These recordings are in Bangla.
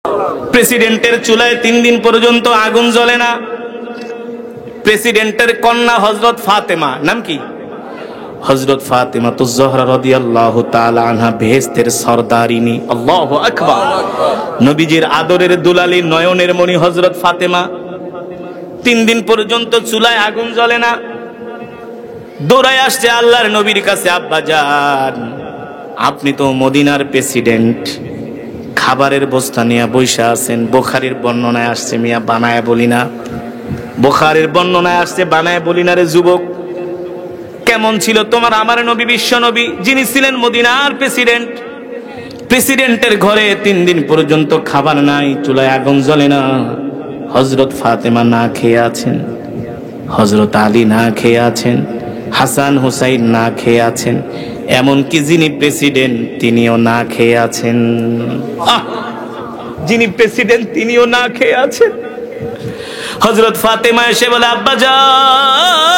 প্রেসিডেন্টের চুলায় 3 দিন পর্যন্ত আগুন জ্বলে না। প্রেসিডেন্টের কন্যা হযরত ফাতেমা, নাম কি? হযরত ফাতেমা তো জোহরা রাদিয়াল্লাহু তাআলা আনহা বেহেশতের সরদারিনী। আল্লাহু আকবার। নবীজির আদরের দুলালি, নয়নের মণি হযরত ফাতেমা 3 দিন পর্যন্ত চুলায় আগুন জ্বলে না। দৌড়ায় আসছে আল্লাহর নবীর কাছে, আব্বা জান আপনি তো মদিনার প্রেসিডেন্ট, খাবারের বস্তা নিয়ে বৈশা আছেন। বুখারীর বর্ণনায় আসছে, মিয়া বানায় বলি না, বুখারীর বর্ণনায় আসছে বানায় বলি না রে যুবক। কেমন ছিল তোমার আমার নবী, বিশ্ব নবী, যিনি ছিলেন মদিনার প্রেসিডেন্ট। প্রেসিডেন্টের ঘরে 3 দিন পর্যন্ত খাবার নাই, চুলায় আগুন জ্বলে না। হযরত ফাতেমা না খেয়ে আছেন, হযরত আলী না খেয়ে আছেন, হাসান হুসাইন না খেয়ে আছেন, এমনকি যিনি প্রেসিডেন্ট তিনিও না খেয়ে আছেন। যিনি প্রেসিডেন্ট তিনিও না খেয়ে আছেন। হযরত ফাতেমা এসে বলে, আব্বা জান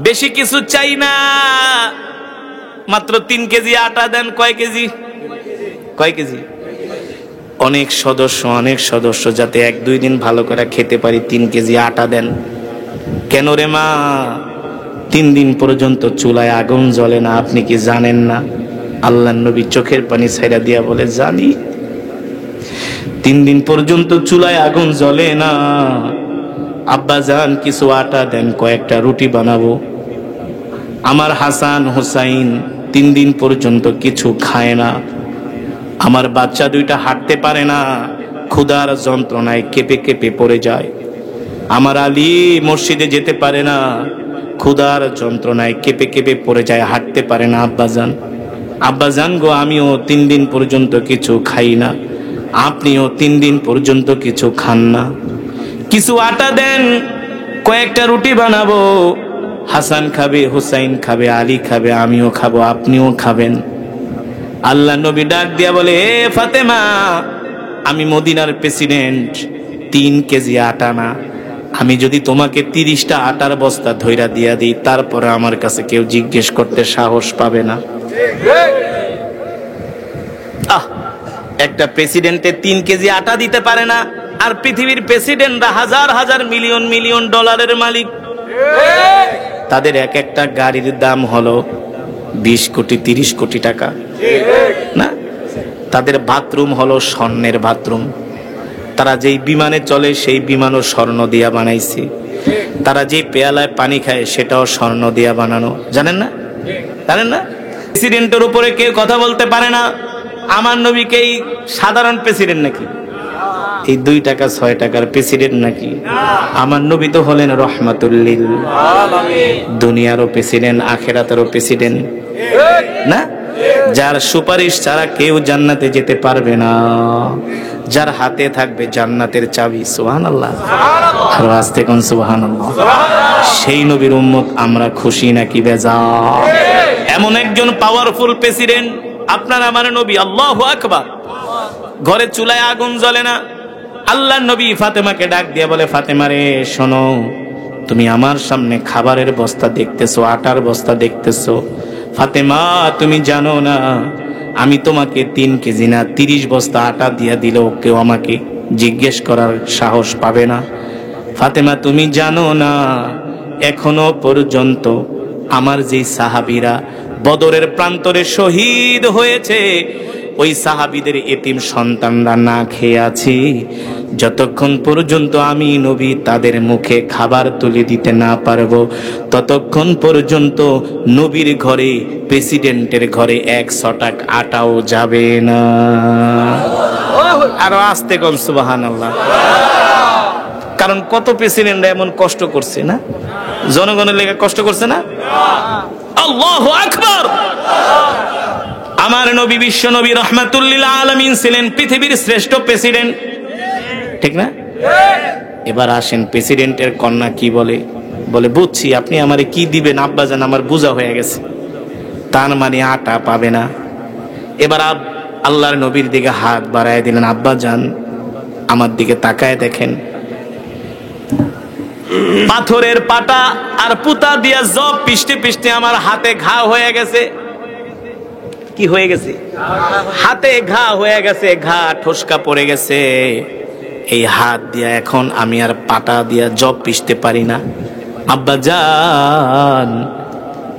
বেশি কিছু চাই না, মাত্র 3 কেজি আটা দেন। কয় কেজি? কয় কেজি? অনেক সদস্য যাতে 1-2 দিন ভালো করে খেতে পারি, 3 কেজি আটা দেন। কেন রে মা? 3 দিন পর্যন্ত চুলায় আগুন জ্বলে না, আপনি কি জানেন না? আল্লাহর নবী চোখের পানি ছাইড়া দিয়া বলে, জানি। 3 দিন পর্যন্ত চুলায় আগুন জ্বলে না। আব্বা জান কিছু আটা দেন, কয়েকটা রুটি বানাবো। আমার হাসান হুসাইন 3 দিন পর্যন্ত কিছু খায় না। আমার বাচ্চা 2টা হাঁটতে পারে না, ক্ষুধার যন্ত্রণায় কেঁপে কেঁপে পড়ে যায়। আমার আলী মসজিদে যেতে পারে না, ক্ষুধার যন্ত্রণায় কেঁপে কেঁপে পড়ে যায়, হাঁটতে পারে না। আব্বাজান গো, আমিও 3 দিন পর্যন্ত কিছু খাই না, আপনিও 3 দিন পর্যন্ত কিছু খান না। কিছু আটা দেন, কয়েকটা রুটি বানাবো। হাসান খাবে, হুসাইন খাবে, আলী খাবে, আমিও খাবো, আপনিও খাবেন। আল্লাহ নবী ডাক দিয়া বলে, এ ফাতেমা, আমি মদিনার প্রেসিডেন্ট, 3 কেজি আটা না, আমি যদি তোমাকে 30টা আটার বস্তা ধইরা দিয়া দিই, তারপরে আমার কাছে কেউ জিজ্ঞেস করতে সাহস পাবে না। একটা প্রেসিডেন্টে 3 কেজি আটা দিতে পারে না, আর পৃথিবীর প্রেসিডেন্টরা হাজার হাজার মিলিয়ন মিলিয়ন ডলারের মালিক। তাদের এক একটা গাড়ির দাম হলো 20 কোটি 30 কোটি টাকা না? তাদের বাথরুম হলো স্বর্ণের বাথরুম। তারা যেই বিমানে চলে সেই বিমানও স্বর্ণ দিয়া বানাইছে। তারা যেই পেয়ালায় পানি খায় সেটাও স্বর্ণ দিয়া বানানো। জানেন না? প্রেসিডেন্টের উপরে কেউ কথা বলতে পারে না। আমার নবীকেই সাধারণ প্রেসিডেন্ট নাকি? এই 2 টাকা 6 টাকার প্রেসিডেন্ট নাকি? আমার নবী তো হলেন রহমাতুল লিল আলামিন, দুনিয়ারও প্রেসিডেন্ট, আখিরাতেরও প্রেসিডেন্ট না? যার সুপারিশ ছাড়া কেউ জান্নাতে যেতে পারবে না, যার হাতে থাকবে জান্নাতের চাবি। সুবহানাল্লাহ, আর আস্তে কোন সুবহানাল্লাহ। সেই নবীর উম্মত আমরা খুশি নাকি বেজার? এমন একজন পাওয়ারফুল প্রেসিডেন্ট আপনার আমার নবী। আল্লাহু আকবার। ঘরে চুলায় আগুন জ্বলে না। আল্লাহর নবী ফাতেমাকে ডাক দিয়ে বলে, ফাতেমা রে শোনো, তুমি আমার সামনে খাবারের বস্তা দেখতেছো, আটার বস্তা দেখতেছো। ফাতেমা তুমি জানো না, আমি তোমাকে 3 কেজি না 30 বস্তা আটা দিয়া দিলেও কেউ আমাকে জিজ্ঞেস করার সাহস পাবে না। ফাতেমা তুমি জানো না, এখনো পর্যন্ত আমার যেই সাহাবীরা বদরের প্রান্তরে শহীদ হয়েছে, ওই সাহাবীদের এতিম সন্তানরা না খেয়ে আছে, যতক্ষণ পর্যন্ত আমি নবী তাদের মুখে খাবার তুলে দিতে না পারবো, ততক্ষণ পর্যন্ত নবীর ঘরে, প্রেসিডেন্টের ঘরে 1 ছটাক আটাও যাবে না। আরো আস্তে কোন সুবহানাল্লাহ। কারণ কত প্রেসিডেন্ট এমন কষ্ট করছে না? জনগণের লেগে কষ্ট করছে না? আল্লাহু আকবার। আমার নবী বিশ্ব নবী রহমাতুল লিল আলামিন ছিলেন পৃথিবীর শ্রেষ্ঠ প্রেসিডেন্ট, ঠিক না? এবার আসেন প্রেসিডেন্টের কন্যা কি বলে? বলে, বুঝছি আপনি আমারে কি দিবেন আব্বাজান, আমার বোঝা হয়ে গেছে। তার মানে আটা পাবে না। এবার আল্লাহর নবীর দিকে হাত বাড়ায় দিলেন, আব্বাজান আমার দিকে তাকায় দেখেন, পাথরের পাটা আর পুতা দিয়া জব পিষ্টে পিষ্টে আমার হাতে ঘা হয়ে গেছে। কি হয়ে গেছে? হাতে ঘা হয়ে গেছে, ঘা ঠোসকা পড়ে গেছে। এই হাত দিয়া এখন আমি আর পাটা দিয়া জব পিষতে পারি না। আব্বাজান,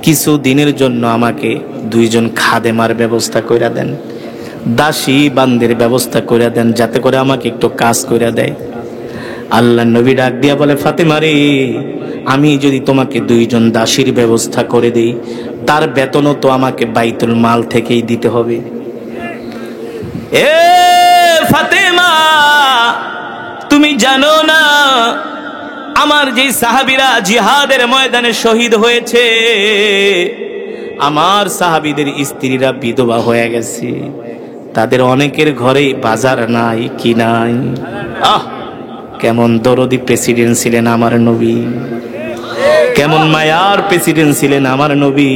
কিছু দিনের জন্য আমাকে 2 জন খাদেমার ব্যবস্থা কইরা দেন, দাসী বান্দির ব্যবস্থা কইরা দেন, যাতে করে আমাকে একটু কাজ কইরা দেয়। আল্লাহ নবী ডাক দিয়া বলে, ফাতেমা রে, আমি যদি তোমাকে 2 জন দাসীর ব্যবস্থা করে দেই, তার বেতনও তো আমাকে বাইতুল মাল থেকেই দিতে হবে। এ ফাতেমা, তুমি জানো না আমার যে সাহাবীরা জিহাদের ময়দানে শহীদ হয়েছে, আমার সাহাবীদের স্ত্রীরা বিধবা হয়ে গেছে, তাদের অনেকের ঘরে বাজার নাই, কি নাই। কেমন দরদি প্রেসিডেন্ট ছিলেন আমার নবী, কেমন মায়ার প্রেসিডেন্ট ছিলেন আমার নবী।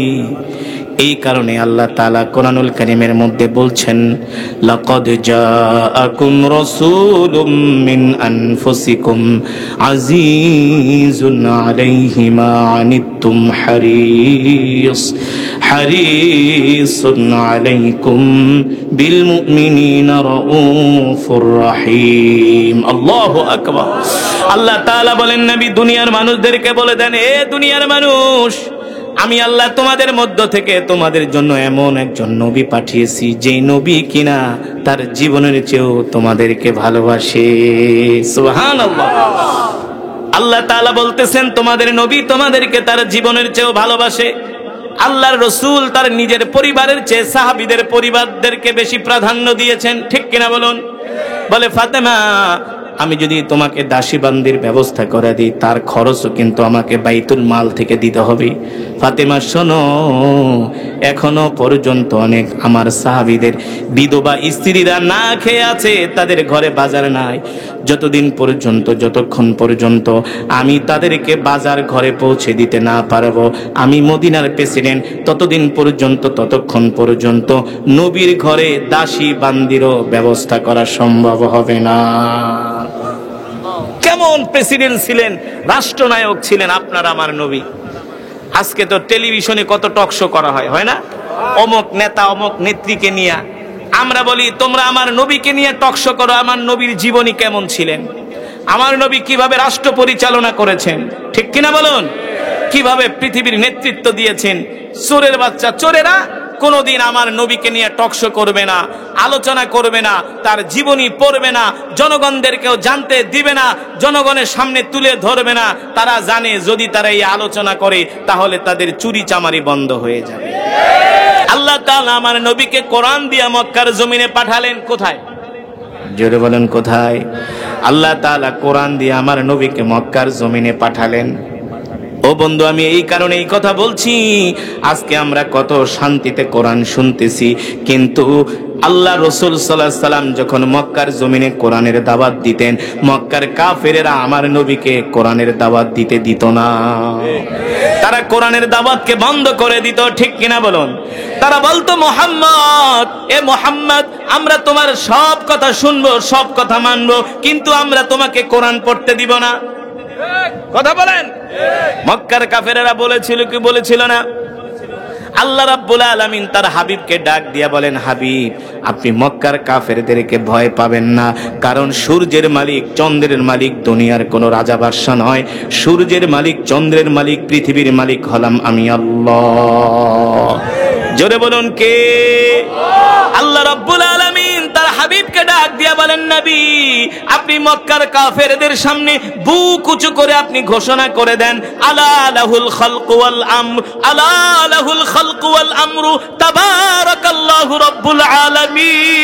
এই কারণে আল্লাহ তাআলা কোরআনুল কারীমের মধ্যে বলছেন, লাকাদ জাআকুম রাসূলুম মিন আনফুসিকুম আজিজুন আলাইহি মা আনিতুম হারিসুন আলাইকুম বিল মুমিনিনা রাউফুর রহিম। আল্লাহু আকবার। আল্লাহ তাআলা বলেন, নবী দুনিয়ার মানুষদেরকে বলে দেন, এ দুনিয়ার মানুষ, আমি আল্লাহ তোমাদের মধ্য থেকে তোমাদের জন্য এমন একজন নবী পাঠিয়েছি, যেই নবী কিনা তার জীবনের চেয়েও তোমাদেরকে ভালোবাসে। সুবহানাল্লাহ। আল্লাহ তাআলা বলতেছেন, তোমাদের নবী তোমাদেরকে তার জীবনের চেয়েও ভালোবাসে। আল্লাহর রাসূল তার নিজের পরিবারের চেয়ে সাহাবীদের পরিবারদেরকে বেশি প্রাধান্য দিয়েছেন, ঠিক কিনা বলুন? বলে, ফাতেমা, আমি যদি তোমাকে দাসী বান্দির ব্যবস্থা করে দিই, তার খরচও কিন্তু আমাকে বাইতুল মাল থেকে দিতে হবে। ফাতেমা শোনো, এখনো পর্যন্ত অনেক আমার সাহাবীদের বিধবা স্ত্রীরা না খেয়ে আছে, তাদের ঘরে বাজার নাই। যতক্ষণ পর্যন্ত আমি তাদেরকে বাজার ঘরে পৌঁছে দিতে না পারবো, আমি মদিনার প্রেসিডেন্ট, ততক্ষণ পর্যন্ত নবীর ঘরে দাসী বান্দিরও ব্যবস্থা করা সম্ভব হবে না। কেমন প্রেসিডেন্ট ছিলেন, রাষ্ট্রনায়ক ছিলেন আপনার আমার নবী। আজকে তো টেলিভিশনে কত টক শো করা হয়, হয় না? অমুক নেতা অমুক নেত্রীকে নিয়ে। আমরা বলি, তোমরা আমার নবীকে নিয়ে টক শো করো। আমার নবীর জীবনী কেমন ছিলেন, আমার নবী কিভাবে রাষ্ট্র পরিচালনা করেছেন, ঠিক কিনা বলুন? কিভাবে পৃথিবীর নেতৃত্ব দিয়েছেন। চোরের বাচ্চা চোরেরা কোনোদিন আমার নবীকে নিয়ে টকশো করবে না, আলোচনা করবে না, তার জীবনী পড়বে না, জনগণদেরকেও জানতে দিবে না, জনগণের সামনে তুলে ধরবে না। তারা জানে যদি তারা এই আলোচনা করে তাহলে তাদের চুরি চামারি বন্ধ হয়ে যাবে। আল্লাহ তাআলা আমার নবীকে কোরআন দিয়ে মক্কার জমিনে পাঠালেন। কোথায়? জোরে বলেন, কোথায়? আল্লাহ তাআলা কোরআন দিয়ে আমার নবীকে মক্কার জমিনে পাঠালেন। ও বন্ধু, আমি এই কারণে এই কথা বলছি, আজকে আমরা কত শান্তিতে কোরআন শুনতেছি, কিন্তু আল্লাহ রাসূল সাল্লাল্লাহু আলাইহি সাল্লাম যখন মক্কার জমিনে কোরআনের দাওয়াত দিতেন, মক্কার কাফেরেরা আমার নবীকে কোরআনের দাওয়াত দিতে দিত না। তারা কোরআনের দাওয়াতকে বন্ধ করে দিত, ঠিক কিনা বলুন? তারা বলতো, মুহাম্মদ, এ মুহাম্মদ, আমরা তোমার সব কথা শুনবো, সব কথা মানবো, কিন্তু আমরা তোমাকে কোরআন পড়তে দিব না। কথা বলেন। মক্কার কাফেরেরা বলেছিল কি বলেছিল না? আল্লাহ রাব্বুল আলামিন তার হাবিবকে ডাক দিয়া বলেন, হাবিব, আপনি মক্কার কাফেরদেরকে ভয় পাবেন না, কারণ সূর্যের মালিক চন্দ্রের মালিক দুনিয়ার কোনো রাজা বাদশা নয়। সূর্যের মালিক চন্দ্রের মালিক পৃথিবীর মালিক হলাম আমি আল্লাহ। জোরে বলুন, কে? আল্লাহ রাব্বুল আলামিন তার হাবিবকে ডাক দিয়া বলেন, নবী, আপনি মক্কার কাফেরদের সামনে বুক উঁচু করে আপনি ঘোষণা করে দেন, আলা লাহুল খালকু ওয়াল আমর, আলা লাহুল খালকু ওয়াল আমরু, তাবারাকাল্লাহু রাব্বুল আলামিন।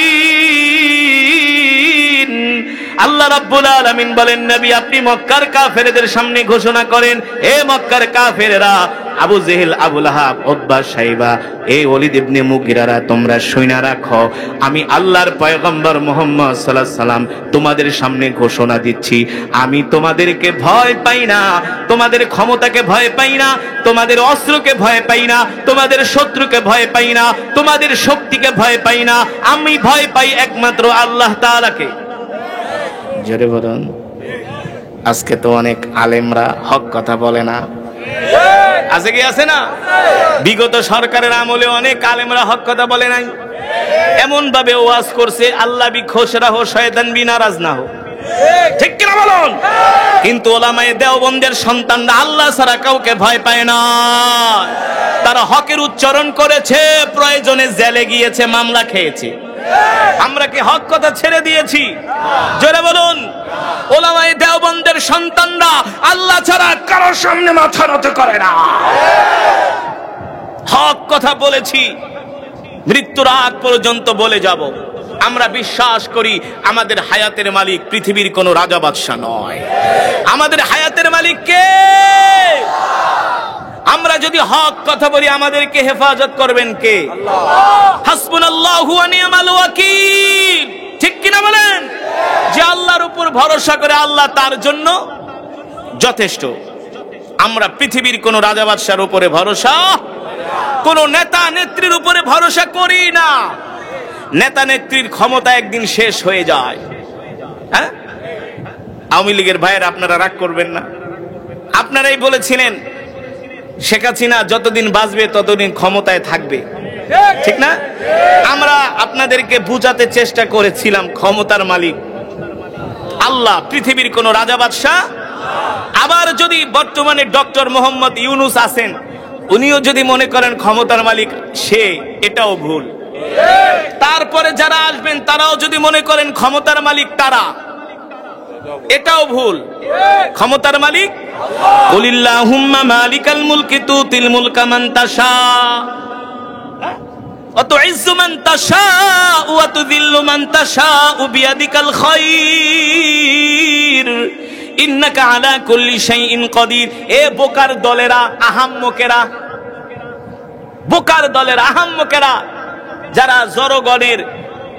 আল্লাহ রাব্বুল আলামিন বলেন, নবী, আপনি মক্কার কাফেরদের সামনে ঘোষণা করেন, এ মক্কার কাফেররা, আবু জেহেল, আবু লাহাব, উতবা, শাইবা, এই ওলীদ ইবনে মুগিরারা, তোমরা শুনে রাখো, আমি আল্লাহর পয়গম্বর মুহাম্মদ সাল্লাল্লাহু আলাইহি সাল্লাম তোমাদের সামনে ঘোষণা দিচ্ছি, আমি তোমাদেরকে ভয় পাই না, তোমাদের ক্ষমতাকে ভয় পাই না, তোমাদের অস্ত্রকে ভয় পাই না, তোমাদের শত্রুকে ভয় পাই না, তোমাদের শক্তিকে ভয় পাই না, আমি ভয় পাই একমাত্র আল্লাহ তাআলাকে। জোরে বলুন। আজকে তো অনেক আলেমরা হক কথা বলে না, আছে কি আছে না? বিগত সরকারের আমলে অনেক আলেমরা হক কথা বলে নাই, এমন ভাবে ওয়াজ করছে আল্লাহ বি খুশ রাহো শয়তান বি নারাজ না হো, ঠিক কিনা বলুন? কিন্তু ওলামায়ে দেওবন্দের সন্তানরা আল্লাহ ছাড়া কাউকে ভয় পায় না, তারা হকের উচ্চারণ করেছে, প্রয়োজনে জেলে গিয়েছে, মামলা খেয়েছে। আমরা কি হক কথা ছেড়ে দিয়েছি? জোরে বলুন। ওলামায়ে দেওবন্দের সন্তানরা আল্লাহ ছাড়া কারোর সামনে মাথা নত করে না, হক কথা বলেছি, মৃত্যুর আগ পর্যন্ত বলে যাব। আমরা বিশ্বাস করি আমাদের হায়াতের মালিক পৃথিবীর কোন রাজা বাদশা নয়, আমাদের হায়াতের মালিক কে? আমরা যদি হক কথা বলি আমাদেরকে হেফাজত করবেন কে? হাসবুনাল্লাহু ওয়া নি'মাল ওয়াকিল, ঠিক কিনা বলেন? যে আল্লাহর উপর ভরসা করে আল্লাহ তার জন্য যথেষ্ট। আমরা পৃথিবীর কোন রাজা বাদশার উপরে ভরসা, কোন নেতা নেত্রীর উপরে ভরসা করি না। নেতা নেত্রীর ক্ষমতা একদিন শেষ হয়ে যায়। হ্যাঁ, আওয়ামী লীগের ভাইয়েরা আপনারা রাগ করবেন না, আপনারাই বলেছিলেন শেখ হাসিনা যতদিন বাঁচবে ততদিন ক্ষমতায় থাকবে, ঠিক না? আমরা আপনাদেরকে বুঝাতে চেষ্টা করেছিলাম ক্ষমতার মালিক আল্লাহ, পৃথিবীর কোন রাজা বাদশা। আবার যদি বর্তমানে ডক্টর মোহাম্মদ ইউনূস আছেন, উনিও যদি মনে করেন ক্ষমতার মালিক সে, এটাও ভুল। তারপরে যারা আসবেন তারাও যদি মনে করেন ক্ষমতার মালিক তারা, এটাও ভুল। ক্ষমতার মালিক কুলিল্লাহুম্মা মালিকাল মুলকি তুতিল মুলকা মান তাশা ওয়া তুইজ্জু মান তাশা ওয়া তুযিল্লু মান তাশা বিয়াদিকাল খায়র ইন্নাকা আলা কুল্লি শাইইন কাদির। এ বোকার দলেরা, আহাম্মকেরা, বোকার দলের আহাম্মকেরা যারা জনগণের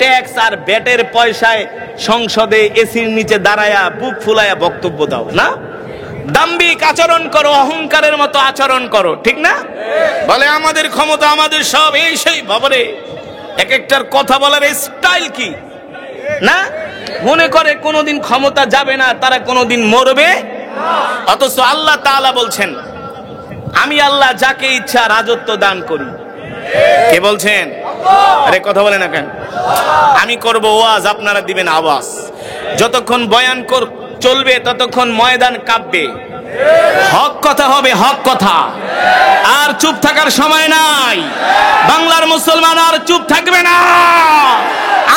ট্যাক্স আর ব্যাটের পয়সায় সংসদে এসির নিচে দাঁড়ায়া বুক ফুলায়া বক্তব্য দাও না, দাম্ভিক আচরণ করো, অহংকারের মতো আচরণ করো, ঠিক না? বলে আমাদের ক্ষমতা, আমাদের সব, এই সেই। বাবারে, এক একটার কথা বলার স্টাইল কি না? মনে করে কোনোদিন ক্ষমতা যাবে না, তারা কোনোদিন মরবে। অথচ আল্লাহ তাআলা বলছেন আমি আল্লাহ যাকে ইচ্ছা রাজত্ব দান করি। কে বলছেন? আরে কথা বলে না কেন? আমি করব ওয়াজ, আপনারা দিবেন আওয়াজ। যতক্ষণ বয়ান চলবে ততক্ষণ ময়দান কাঁপবে। হক কথা হবে, হক কথা। আর চুপ থাকার সময় নাই। বাংলার মুসলমান আর চুপ থাকবে না।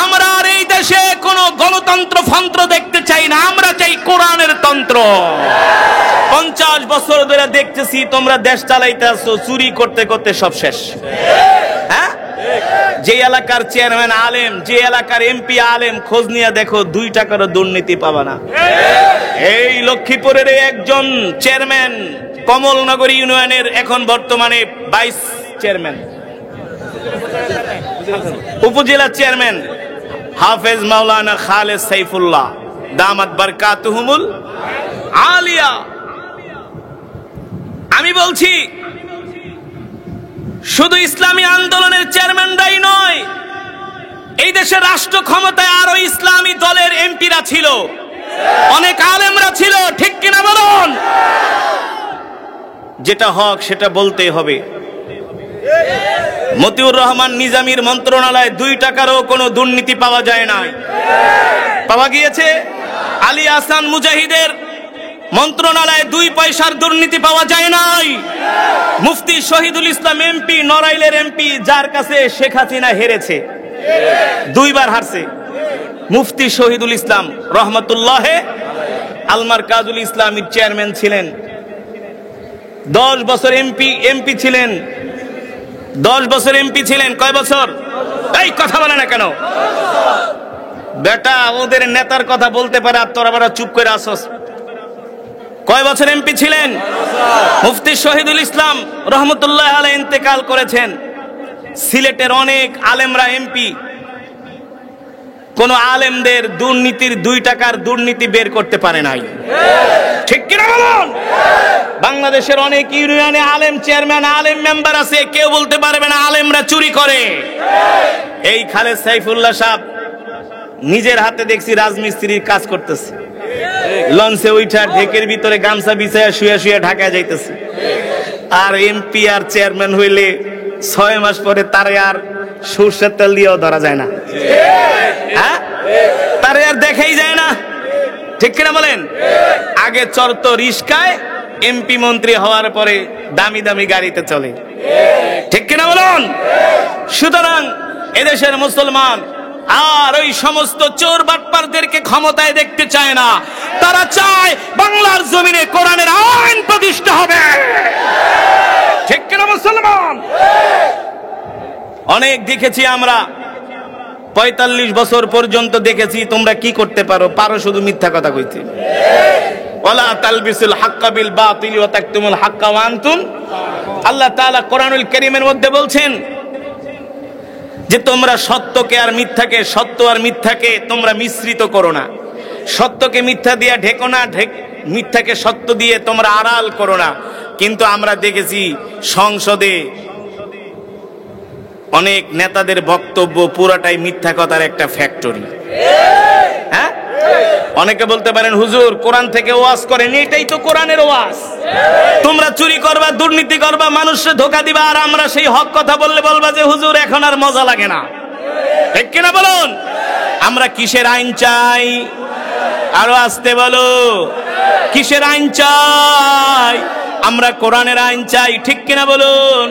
আমরা আর এই দেশে কোনো গণতন্ত্র ফন্ত্র দেখতে চাই না, আমরা চাই কোরআনের তন্ত্র। 50 বছর ধরে দেখতেছি তোমরা দেশ চালাইতেছো, চুরি করতে করতে সব শেষ। হ্যাঁ, যে এলাকার চেয়ারম্যান আলেম, যে এলাকার এমপি আলেম, খোঁজ নিয়ে দেখো 2 টাকারও দুর্নীতি পাবা না। এই লক্ষ্মীপুরের একজন চেয়ারম্যান, কমলনগর ইউনিয়নের এখন বর্তমানে ভাইস চেয়ারম্যান, উপজেলা চেয়ারম্যান হাফেজ মাওলানা খালেদ সাইফুল্লাহ দামাত বারকাতুহুমুল আলিয়া। আমি বলছি শুধু ইসলামী আন্দোলনের চেয়ারম্যানরাই নয়, এই দেশের রাষ্ট্র ক্ষমতায় আরো ইসলামী দলের এমপিরা ছিল, অনেক আলেমরা ছিল, ঠিক কিনা বলুন? যেটা হক সেটা বলতেই হবে। মতিউর রহমান নিজামীর মন্ত্রণালয়ে 2 টাকারও কোনো দুর্নীতি পাওয়া যায় নাই, পাওয়া গিয়েছে? আলী আহসান মুজাহিদের মন্ত্রণালয়ে 2 পয়সার দুর্নীতি পাওয়া যায় নাই। মুফতি শহীদুল ইসলাম এমপি, নড়াইলের এমপি, যার কাছে শেখ হাসিনা হেরেছে, 2 বার হারছে, মুফতি শহীদুল ইসলাম রহমতুল্লাহে আলমার কাজুল ইসলামীর চেয়ারম্যান ছিলেন, 10 বছর এমপি ছিলেন, 10 বছর এমপি ছিলেন। কয় বছর? এই কথা বলে না কেন? বেটা, ওদের নেতার কথা বলতে পারে আর তোরা বেটা চুপ করে আসস। কয় বছর এমপি ছিলেন? মুফতি শহীদুল ইসলাম রহমতুল্লাহ আলাইহি ইন্তেকাল করেছেন। সিলেটের অনেক আলেমরা এমপি, কোন আলেমদের দুর্নীতির 2 টাকার দুর্নীতি বের করতে পারে নাই, ঠিক কিনা বলুন? বাংলাদেশের অনেক ইউনিয়নে আলেম চেয়ারম্যান, আলেম মেম্বার আছে, কেউ বলতে পারবে না আলেমরা চুরি করে। এই খালেদ সাইফুল্লাহ সাহেব নিজের হাতে দেখছি রাজমিস্ত্রির কাজ করতেছে, লঞ্চে উঠা ঢেকের ভিতরে গামছা বিছায়া শুয়ে শুয়ে ঢাকায় যাইতেছে। আর এমপি আর চেয়ারম্যান হইলে 6 মাস পরে তারে আর সরষের তেল দিয়েও ধরা যায় না, হ্যাঁ, তারে আর দেখাই যায় না, ঠিক কিনা বলেন? আগে চড়তো রিস্কায়, এমপি মন্ত্রী হওয়ার পরে দামি দামি গাড়িতে চলে, ঠিক কিনা বলুন? সুতরাং এদেশের মুসলমান আর ওই সমস্ত চোর বাটপারদেরকে ক্ষমতায় দেখতে চায় না, তারা চায় বাংলার জমিনে কোরআনের আইন প্রতিষ্ঠা হবে, ঠিক কিনা মুসলমান? অনেক দেখেছি আমরা, 45 বছর পর্যন্ত দেখেছি তোমরা কি করতে পারো, পারো শুধু মিথ্যা কথা কইতে। ওয়ালা তালবিসুল হাক্কা বিল বাতিল ওয়া তাকতুমুল হাক্কা ওয়া আনতুম, আল্লাহ তাআলা কোরআনুল কারীমের মধ্যে বলছেন যে তোমরা সত্যকে আর মিথ্যাকে, সত্য আর মিথ্যাকে তোমরা মিশ্রিত করো না, সত্যকে মিথ্যা দিয়ে ঢেকো না, মিথ্যাকে সত্য দিয়ে তোমরা আড়াল করো না। কিন্তু আমরা দেখেছি সংসদে অনেক নেতাদের বক্তব্য পুরাটাই মিথ্যা কথার একটা ফ্যাক্টরি, হ্যাঁ? অনেকে বলতে পারেন হুজুর কোরআন থেকে ওয়াজ করেন, এটাই তো কোরআনের ওয়াজ। তোমরা চুরি করবা, দুর্নীতি করবা, মানুষকে ধোঁকা দিবা, আর আমরা সেই হক কথা বললে বলবা যে হুজুর এখন আর মজা লাগে না, ঠিক কিনা বলুন? আমরা কিসের আইন চাই? আরো আসতে বলো, কিসের আইন চাই? আমরা কোরআনের আইন চাই, ঠিক কিনা বলুন?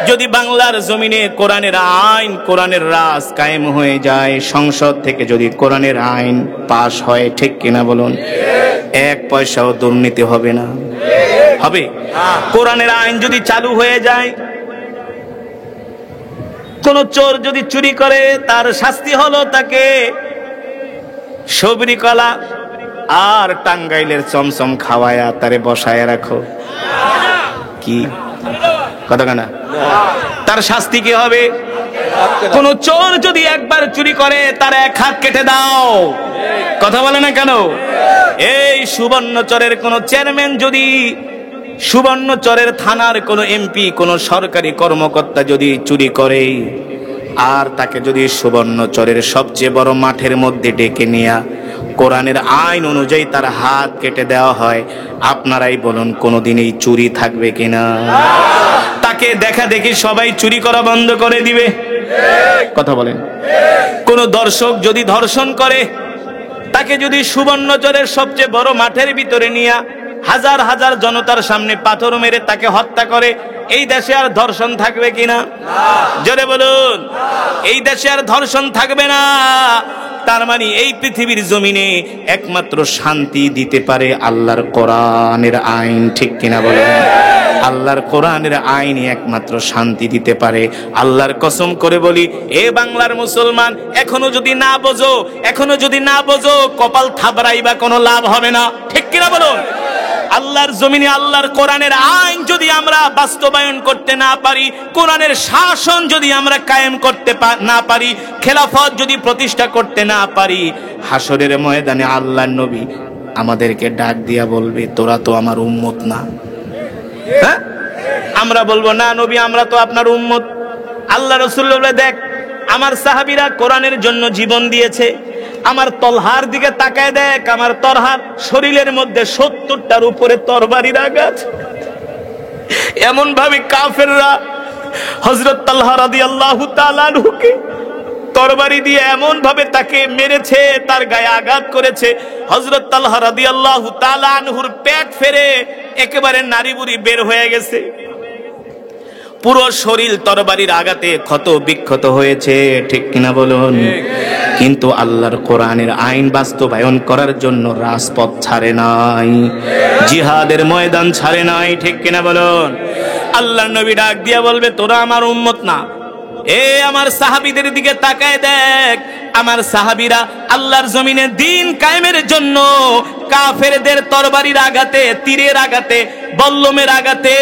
যদি বাংলার জমিনে কোরআনের আইন, কোরআনের রাজ কায়েম হয়ে যায়, সংসদ থেকে যদি কোরআনের আইন পাশ হয়, ঠিক কিনা বলুন? 1 পয়সাও দুর্নীতি হবে না, হবে? কোরআনের আইন যদি চালু হয়ে যায়, কোন চোর যদি চুরি করে তার শাস্তি হলো তাকে সবরি কলা আর টাঙ্গাইলের চমচম খাওয়ায়া তারে বসায় রাখো, কি কথা না? তার শাস্তি কি হবে? কোন চোর যদি একবার চুরি করে তার 1 হাত কেটে দাও, কথা বলে না কেন? এই সুবর্ণচরের কোন চেয়ারম্যান যদি, সুবর্ণচরের থানার কোন এমপি, কোন সরকারি কর্মকর্তা যদি চুরি করে আর তাকে যদি সুবর্ণচরের সবচেয়ে বড় মাঠের মধ্যে ডেকে নিয়ে কোরআনের আইন অনুযায়ী তার হাত কেটে দেওয়া হয়, আপনারাই বলুন কোনদিন এই চুরি থাকবে কিনা? তাকে দেখা দেখি সবাই চুরি করা বন্ধ করে দিবে, কথা বলেন? কোন দর্শক যদি ধর্ষণ করে, তাকে যদি সুবর্ণচরের সবচেয়ে বড় মাঠের ভিতরে নিয়ে হাজার হাজার জনতার সামনে পাথর মেরে তাকে হত্যা করে, এই দেশে আর ধর্ষণ থাকবে কিনা? জোরে বলুন, এই দেশে আর ধর্ষণ থাকবে না। তার মানে এই পৃথিবীর জমিনে একমাত্র শান্তি দিতে পারে আল্লাহর কোরআনের আইন, ঠিক কিনা বলেন? আল্লাহর কোরআনের আইনই একমাত্র শান্তি দিতে পারে। আল্লাহর কসম করে বলি, এ বাংলার মুসলমান, এখনো যদি না বোঝো, এখনো যদি না বোঝো, কপাল থাবড়াইবা কোনো লাভ হবে না, ঠিক কিনা বলুন? আল্লাহর জমিনে আল্লাহর কোরআনের আইন যদি আমরা বাস্তবায়ন করতে না পারি, কোরআনের শাসন যদি আমরা কায়েম করতে না পারি, খেলাফত যদি প্রতিষ্ঠা করতে না পারি, হাসরের ময়দানে আল্লাহর নবী আমাদেরকে ডাক দিয়া বলবে তোরা তো আমার উম্মত না, হ্যাঁ? আমরা বলবো না নবী, আমরা তো আপনার উম্মত। আল্লাহ রাসূল বলে, দেখ আমার সাহাবীরা কোরআনের জন্য জীবন দিয়েছে, আমার তলহার দিকে তাকায় দেখ, আমার তরহার শরীরের মধ্যে 70টার উপরে তরবারির আঘাত। এমন ভাবে কাফেররা হযরত তালহা রাদিয়াল্লাহু তাআলা আনহুকে তরবারি দিয়ে এমন ভাবে তাকে মেরেছে, তার গায়ে আঘাত করেছে, হযরত তালহা রাদিয়াল্লাহু তাআলা আনহুর পেট ফেরে একেবারে নাড়িবুড়ি বের হয়ে গেছে, পুরো শরীর তরবারির আঘাতে ক্ষত বিক্ষত হয়েছে, ঠিক কিনা বলুন? কিন্তু আল্লাহর কোরআনের আইন বাস্তবায়ন করার জন্য রাজপথ ছাড়ে নাই, জিহাদের ময়দান ছাড়ে নাই, ঠিক কিনা বলুন? আল্লাহর নবী ডাক দিয়া বলবে তোরা আমার উম্মত না। এ আমার সাহাবীদের দিকে তাকায় দেখ, আমার সাহাবীরা আল্লাহর জমিনে দ্বীন কায়েমের জন্য কাফেরদের তরবারির আঘাতে, তীরের আঘাতে, বল্লমের আঘাতে,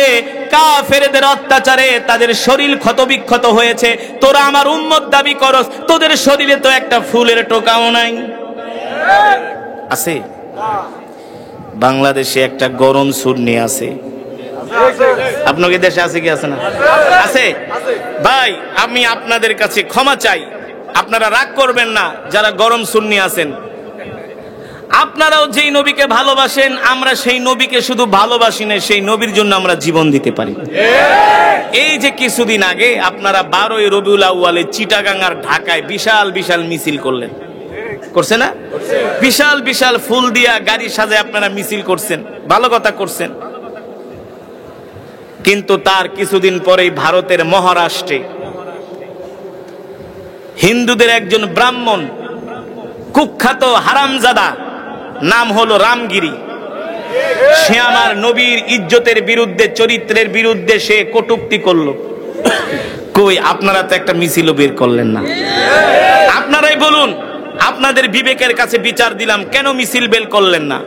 কাফেরদের অত্যাচারে তাদের শরীর ক্ষতবিক্ষত হয়েছে। তোরা আমার উম্মত দাবি করস, তোদের শরীরে তো একটা ফুলের টোকাও নাই। আছে বাংলাদেশে একটা গরম সুন্নি আছে, আপনাদের দেশে আছে কি আছে না? আছে ভাই, আমি আপনাদের কাছে ক্ষমা চাই, আপনারা রাগ করবেন না যারা গরম সুন্নি আছেন। আপনারাও যেই নবীকে ভালোবাসেন, আমরা সেই নবীকে শুধু ভালোবাসি না, সেই নবীর জন্য আমরা জীবন দিতে পারি। এই যে কিছুদিন আগে আপনারা 12ই রবিউল আউয়ালে চিটাগাং আর ঢাকায় বিশাল বিশাল মিছিল করলেন, করছে না? বিশাল বিশাল ফুল দিয়া গাড়ি সাজায় আপনারা মিছিল করছেন, ভালো কথা করছেন। কিন্তু তার কিছুদিন পরেই ভারতের মহারাষ্ট্রে হিন্দুদের একজন ব্রাহ্মণ, কুখ্যাত হারামজাদা, নাম হলো রামগিরি, সে আমার নবীর ইজ্জতের বিরুদ্ধে, চরিত্রের বিরুদ্ধে সে কটূক্তি করলো। কই আপনারা তো একটা মিছিল বের করলেন না? আপনারাই বলুন, আপনাদের বিবেকের কাছে বিচার দিলাম, কেন মিছিল বের করলেন না?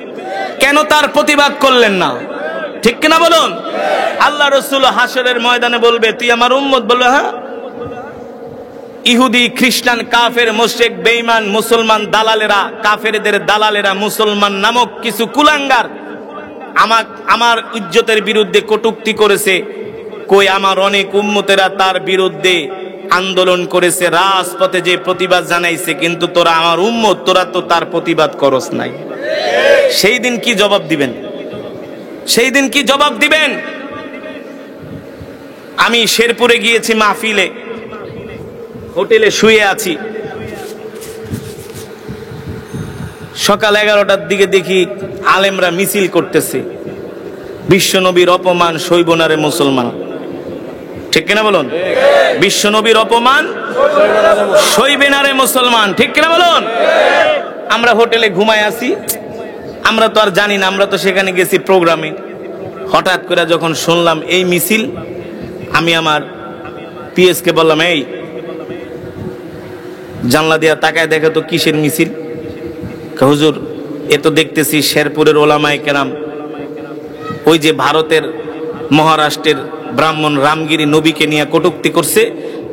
কেন তার প্রতিবাদ করলেন না? ঠিক কিনা বলুন? আল্লাহ রাসূল হাসরের ময়দানে বলবে, তুই আমার উম্মত, বলবে হ্যাঁ। ইহুদি, খ্রিস্টান, কাফের, মুশরিক, বেঈমান, মুসলমান দালালেরা, কাফেরদের দালালেরা, মুসলমান নামক কিছু কুলাঙ্গার আমার ইজ্জতের বিরুদ্ধে কটূক্তি করেছে। কই আমার অনেক উম্মতেরা তার বিরুদ্ধে আন্দোলন করেছে, রাজপথে যে প্রতিবাদ জানাইছে, কিন্তু তোরা আমার উম্মত, তোরা তো তার প্রতিবাদ করস নাই। সেই দিন কি জবাব দিবেন? সেই দিন কি জবাব দিবেন? আমি শেরপুরে গিয়েছি মাহফিলে, হোটেলে শুয়ে আছি, সকাল 11টার দিকে দেখি আলেমরা মিছিল করতেছে, বিশ্বনবীর অপমান সইব না রে মুসলমান। ঠিক কিনা বলুন? বিশ্বনবীর অপমান সইবে না রে মুসলমান। ঠিক কিনা বলুন? আমরা হোটেলে ঘুমায় আছি, আমরা তো আর জানি না, আমরা তো সেখানে গেছি প্রোগ্রামে। হঠাৎ করে যখন শুনলাম এই মিছিল, আমি আমার পিএসকে বললাম, এই জানলা দিয়া তাকায় দেখে তো কিসের মিছিল? হুজুর, এ তো দেখতেছি শেরপুরের ওলামায়ে কেরাম, ওই যে ভারতের মহারাষ্ট্রের ব্রাহ্মণ রামগিরি নবীকে নিয়ে কটূক্তি করছে,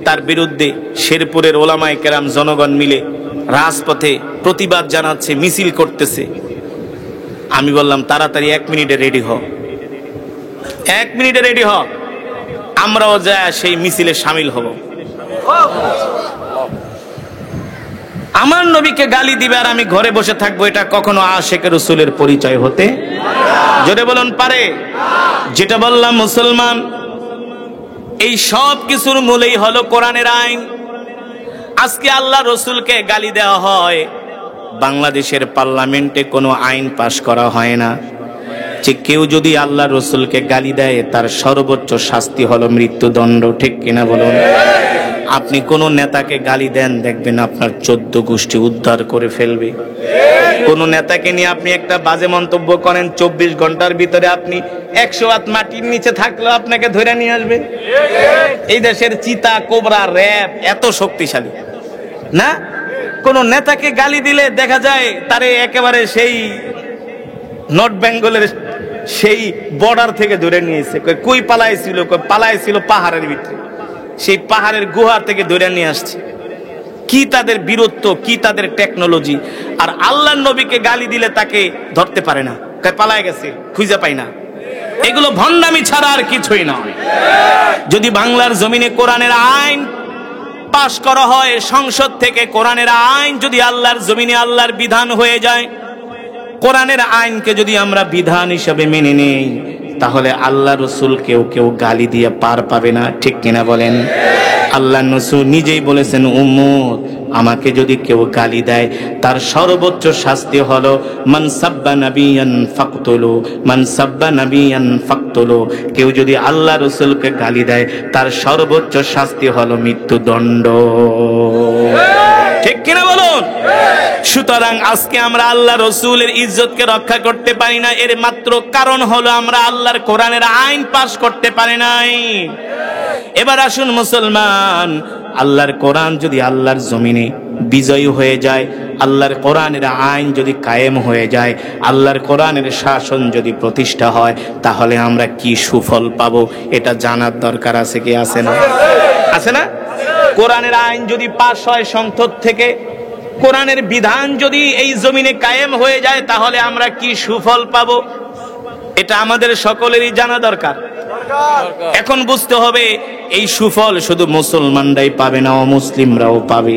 তার বিরুদ্ধে শেরপুরের ওলামায়ে কেরাম জনগণ মিলে রাজপথে প্রতিবাদ জানাচ্ছে, মিছিল করতেছে। আমি বললাম, তাড়াতাড়ি 1 মিনিটে রেডি হ, 1 মিনিটে রেডি হ, আমরাও যা সেই মিছিলে সামিল হব। আমার নবীকে গালি দিবে আর আমি ঘরে বসে থাকবো, এটা কখনো আশিকে রাসূলের পরিচয় হতে, জোরে বলুন, পারে? যেটা বললাম মুসলমান, এই সব কিছুর মূলেই হলো কোরআনের আইন। আজকে আল্লাহ রসুলকে গালি দেওয়া হয়, বাংলাদেশের পার্লামেন্টে কোনো আইন পাশ করা হয় না যে কেউ যদি আল্লাহ রসুলকে গালি দেয় তার সর্বোচ্চ শাস্তি হলো মৃত্যুদণ্ড। ঠিক কিনা বলুন? আপনি কোন নেতাকে গালি দেন, দেখবেন আপনার 14 গোষ্ঠী উদ্ধার করে ফেলবে। কোন নেতাকে নিয়ে আপনি একটা বাজে মন্তব্য করেন, 24 ঘন্টার ভিতরে আপনি 100 হাত মাটির নিচে থাকলেও আপনাকে ধরে নিয়ে আসবে। এই দেশের চিতা, কোবরা, র‍্যাব এত শক্তিশালী না? কোন নেতাকে গালি দিলে দেখা যায় তারে একেবারে সেই নর্থ বেঙ্গলের সেই বর্ডার থেকে ধরে নিয়েছে। কই পালাইছিল? পালাইছিল পাহাড়ের ভিতরে, সেই পাহাড়ের গুহার থেকে ধরে নিয়ে আসছে। কি তাদের বীরত্ব, কি তাদের টেকনোলজি! আর আল্লাহর নবীকে গালি দিলে তাকে ধরতে পারে না, পালায় গেছে, খুঁজে পাই না। এগুলো ভণ্ডামি ছাড়া আর কিছুই না। যদি বাংলার জমিনে কোরআনের আইন পাশ করা হয় সংসদ থেকে, কোরআনের আইন যদি আল্লাহর জমিনে আল্লাহর বিধান হয়ে যায়, কোরআনের আইনকে যদি আমরা বিধান হিসেবে মেনে নেই, তাহলে আল্লাহ রসুল কেউ গালি দিয়ে পার পাবে না। ঠিক কিনা বলেন? আল্লাহ রসুল নিজেই বলেছেন, উম্মত আমাকে যদি কেউ গালি দেয় তার সর্বোচ্চ শাস্তি হলো মান সাব্বা নাবিয়ান ফাকতুলু, মান সাব্বা নাবিয়ান ফাকতুলু। কেউ যদি আল্লাহ রসুলকে গালি দেয় তার সর্বোচ্চ শাস্তি হলো মৃত্যুদণ্ড। ঠিক কিনা বলুন? সুতরাং আজকে আমরা আল্লাহ রসুলের ইজ্জতকে রক্ষা করতে পারি না, এর মাত্র কারণ হলো আমরা আল্লাহর কোরআনের আইন পাশ করতে পারি নাই। এবার আসুন মুসলমান, আল্লাহর কোরআন যদি আল্লাহর জমিনে বিজয়ী হয়ে যায়, আল্লাহর কোরআনের আইন যদি কায়েম হয়ে যায়, আল্লাহর কোরআনের শাসন যদি প্রতিষ্ঠা হয়, তাহলে আমরা কি সুফল পাবো এটা জানার দরকার আছে কি আছে না? আছে না? কোরআনের আইন যদি পাশ হয় সংসদ থেকে, কোরআনের বিধান যদি এই জমিনে কায়েম হয়ে যায়, তাহলে আমরা কি সুফল পাবো এটা আমাদের সকলেরই জানা দরকার। এখন বুঝতে হবে এই সুফল শুধু মুসলমানরাই পাবে না, অমুসলিমরাও পাবে।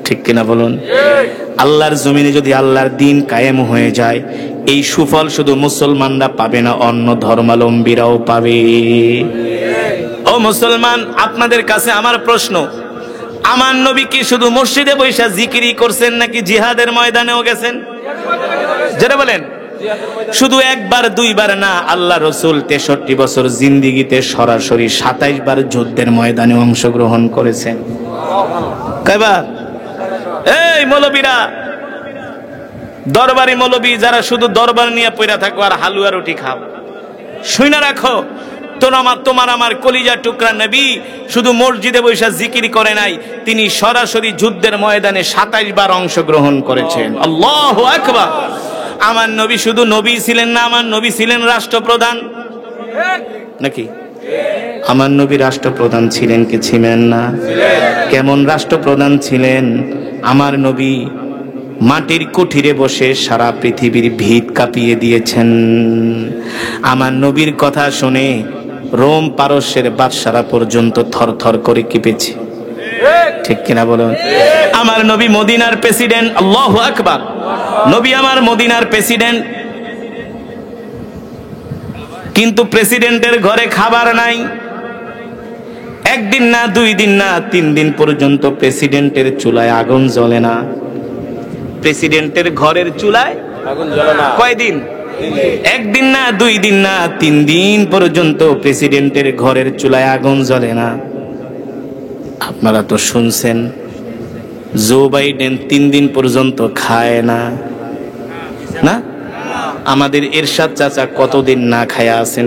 ঠিক কিনা বলুন? আল্লাহর জমিনে যদি আল্লাহর দ্বীন কায়েম হয়ে যায়, এই সুফল শুধু মুসলমানরা পাবে না, অন্য ধর্মাবলম্বীরাও পাবে। ও মুসলমান, আপনাদের কাছে আমার প্রশ্ন, আমার নবী কি শুধু মসজিদে বৈশা জিকিরি করছেন নাকি জিহাদের ময়দানেও গেছেন? যারা বলেন শুধু একবার দুইবার না, আল্লাহ রসুল 63 বছর জিন্দিগিতে সরাসরি 27 বার যুদ্ধের ময়দানে অংশগ্রহণ করেছেন। কয়বার? এই মৌলবীরা, দরবারি মৌলবী যারা শুধু দরবার নিয়ে পয়রা থাকো আর হালুয়া রুটি খাও, শুনে রাখো, তোমার আমার কলিজা টুকরা নবী শুধু মসজিদে বৈশা জিকির করে নাই, তিনি সরাসরি যুদ্ধের ময়দানে 27 বার অংশগ্রহণ করেছেন। আল্লাহু আকবার। আমার নবী শুধু নবী ছিলেন না, আমার নবী ছিলেন রাষ্ট্রপ্রধান নাকি? আমার নবী রাষ্ট্রপ্রধান ছিলেন কি ছিলেন না? কেমন রাষ্ট্রপ্রধান ছিলেন? আমার নবী মাটির কুঠিরে বসে সারা পৃথিবীর ভিত কাঁপিয়ে দিয়েছেন। আমার নবীর কথা শুনে রোম পারস্যের বাদশারা পর্যন্ত থরথর করে কেঁপেছে। ঠিক কিনা বলুন? আমার নবী মদিনার প্রেসিডেন্ট। আল্লাহু আকবার। নবী আমার মদিনার প্রেসিডেন্ট, কিন্তু প্রেসিডেন্টের ঘরে খাবার নাই। একদিন না, 2 দিন না, 3 দিন পর্যন্ত প্রেসিডেন্টের চুলায় আগুন জ্বলে না। প্রেসিডেন্টের ঘরের চুলায় আগুন জ্বলে না। কয়দিন? একদিন না, 2 দিন না, 3 দিন পর্যন্ত প্রেসিডেন্টের ঘরের চুলায় আগুন জ্বলে না। আপনারা তো শুনছেন, জো বাইডেন 3 দিন পর্যন্ত খায় না। না, আমাদের এরশাদ চাচা কতদিন না খায়া আছেন?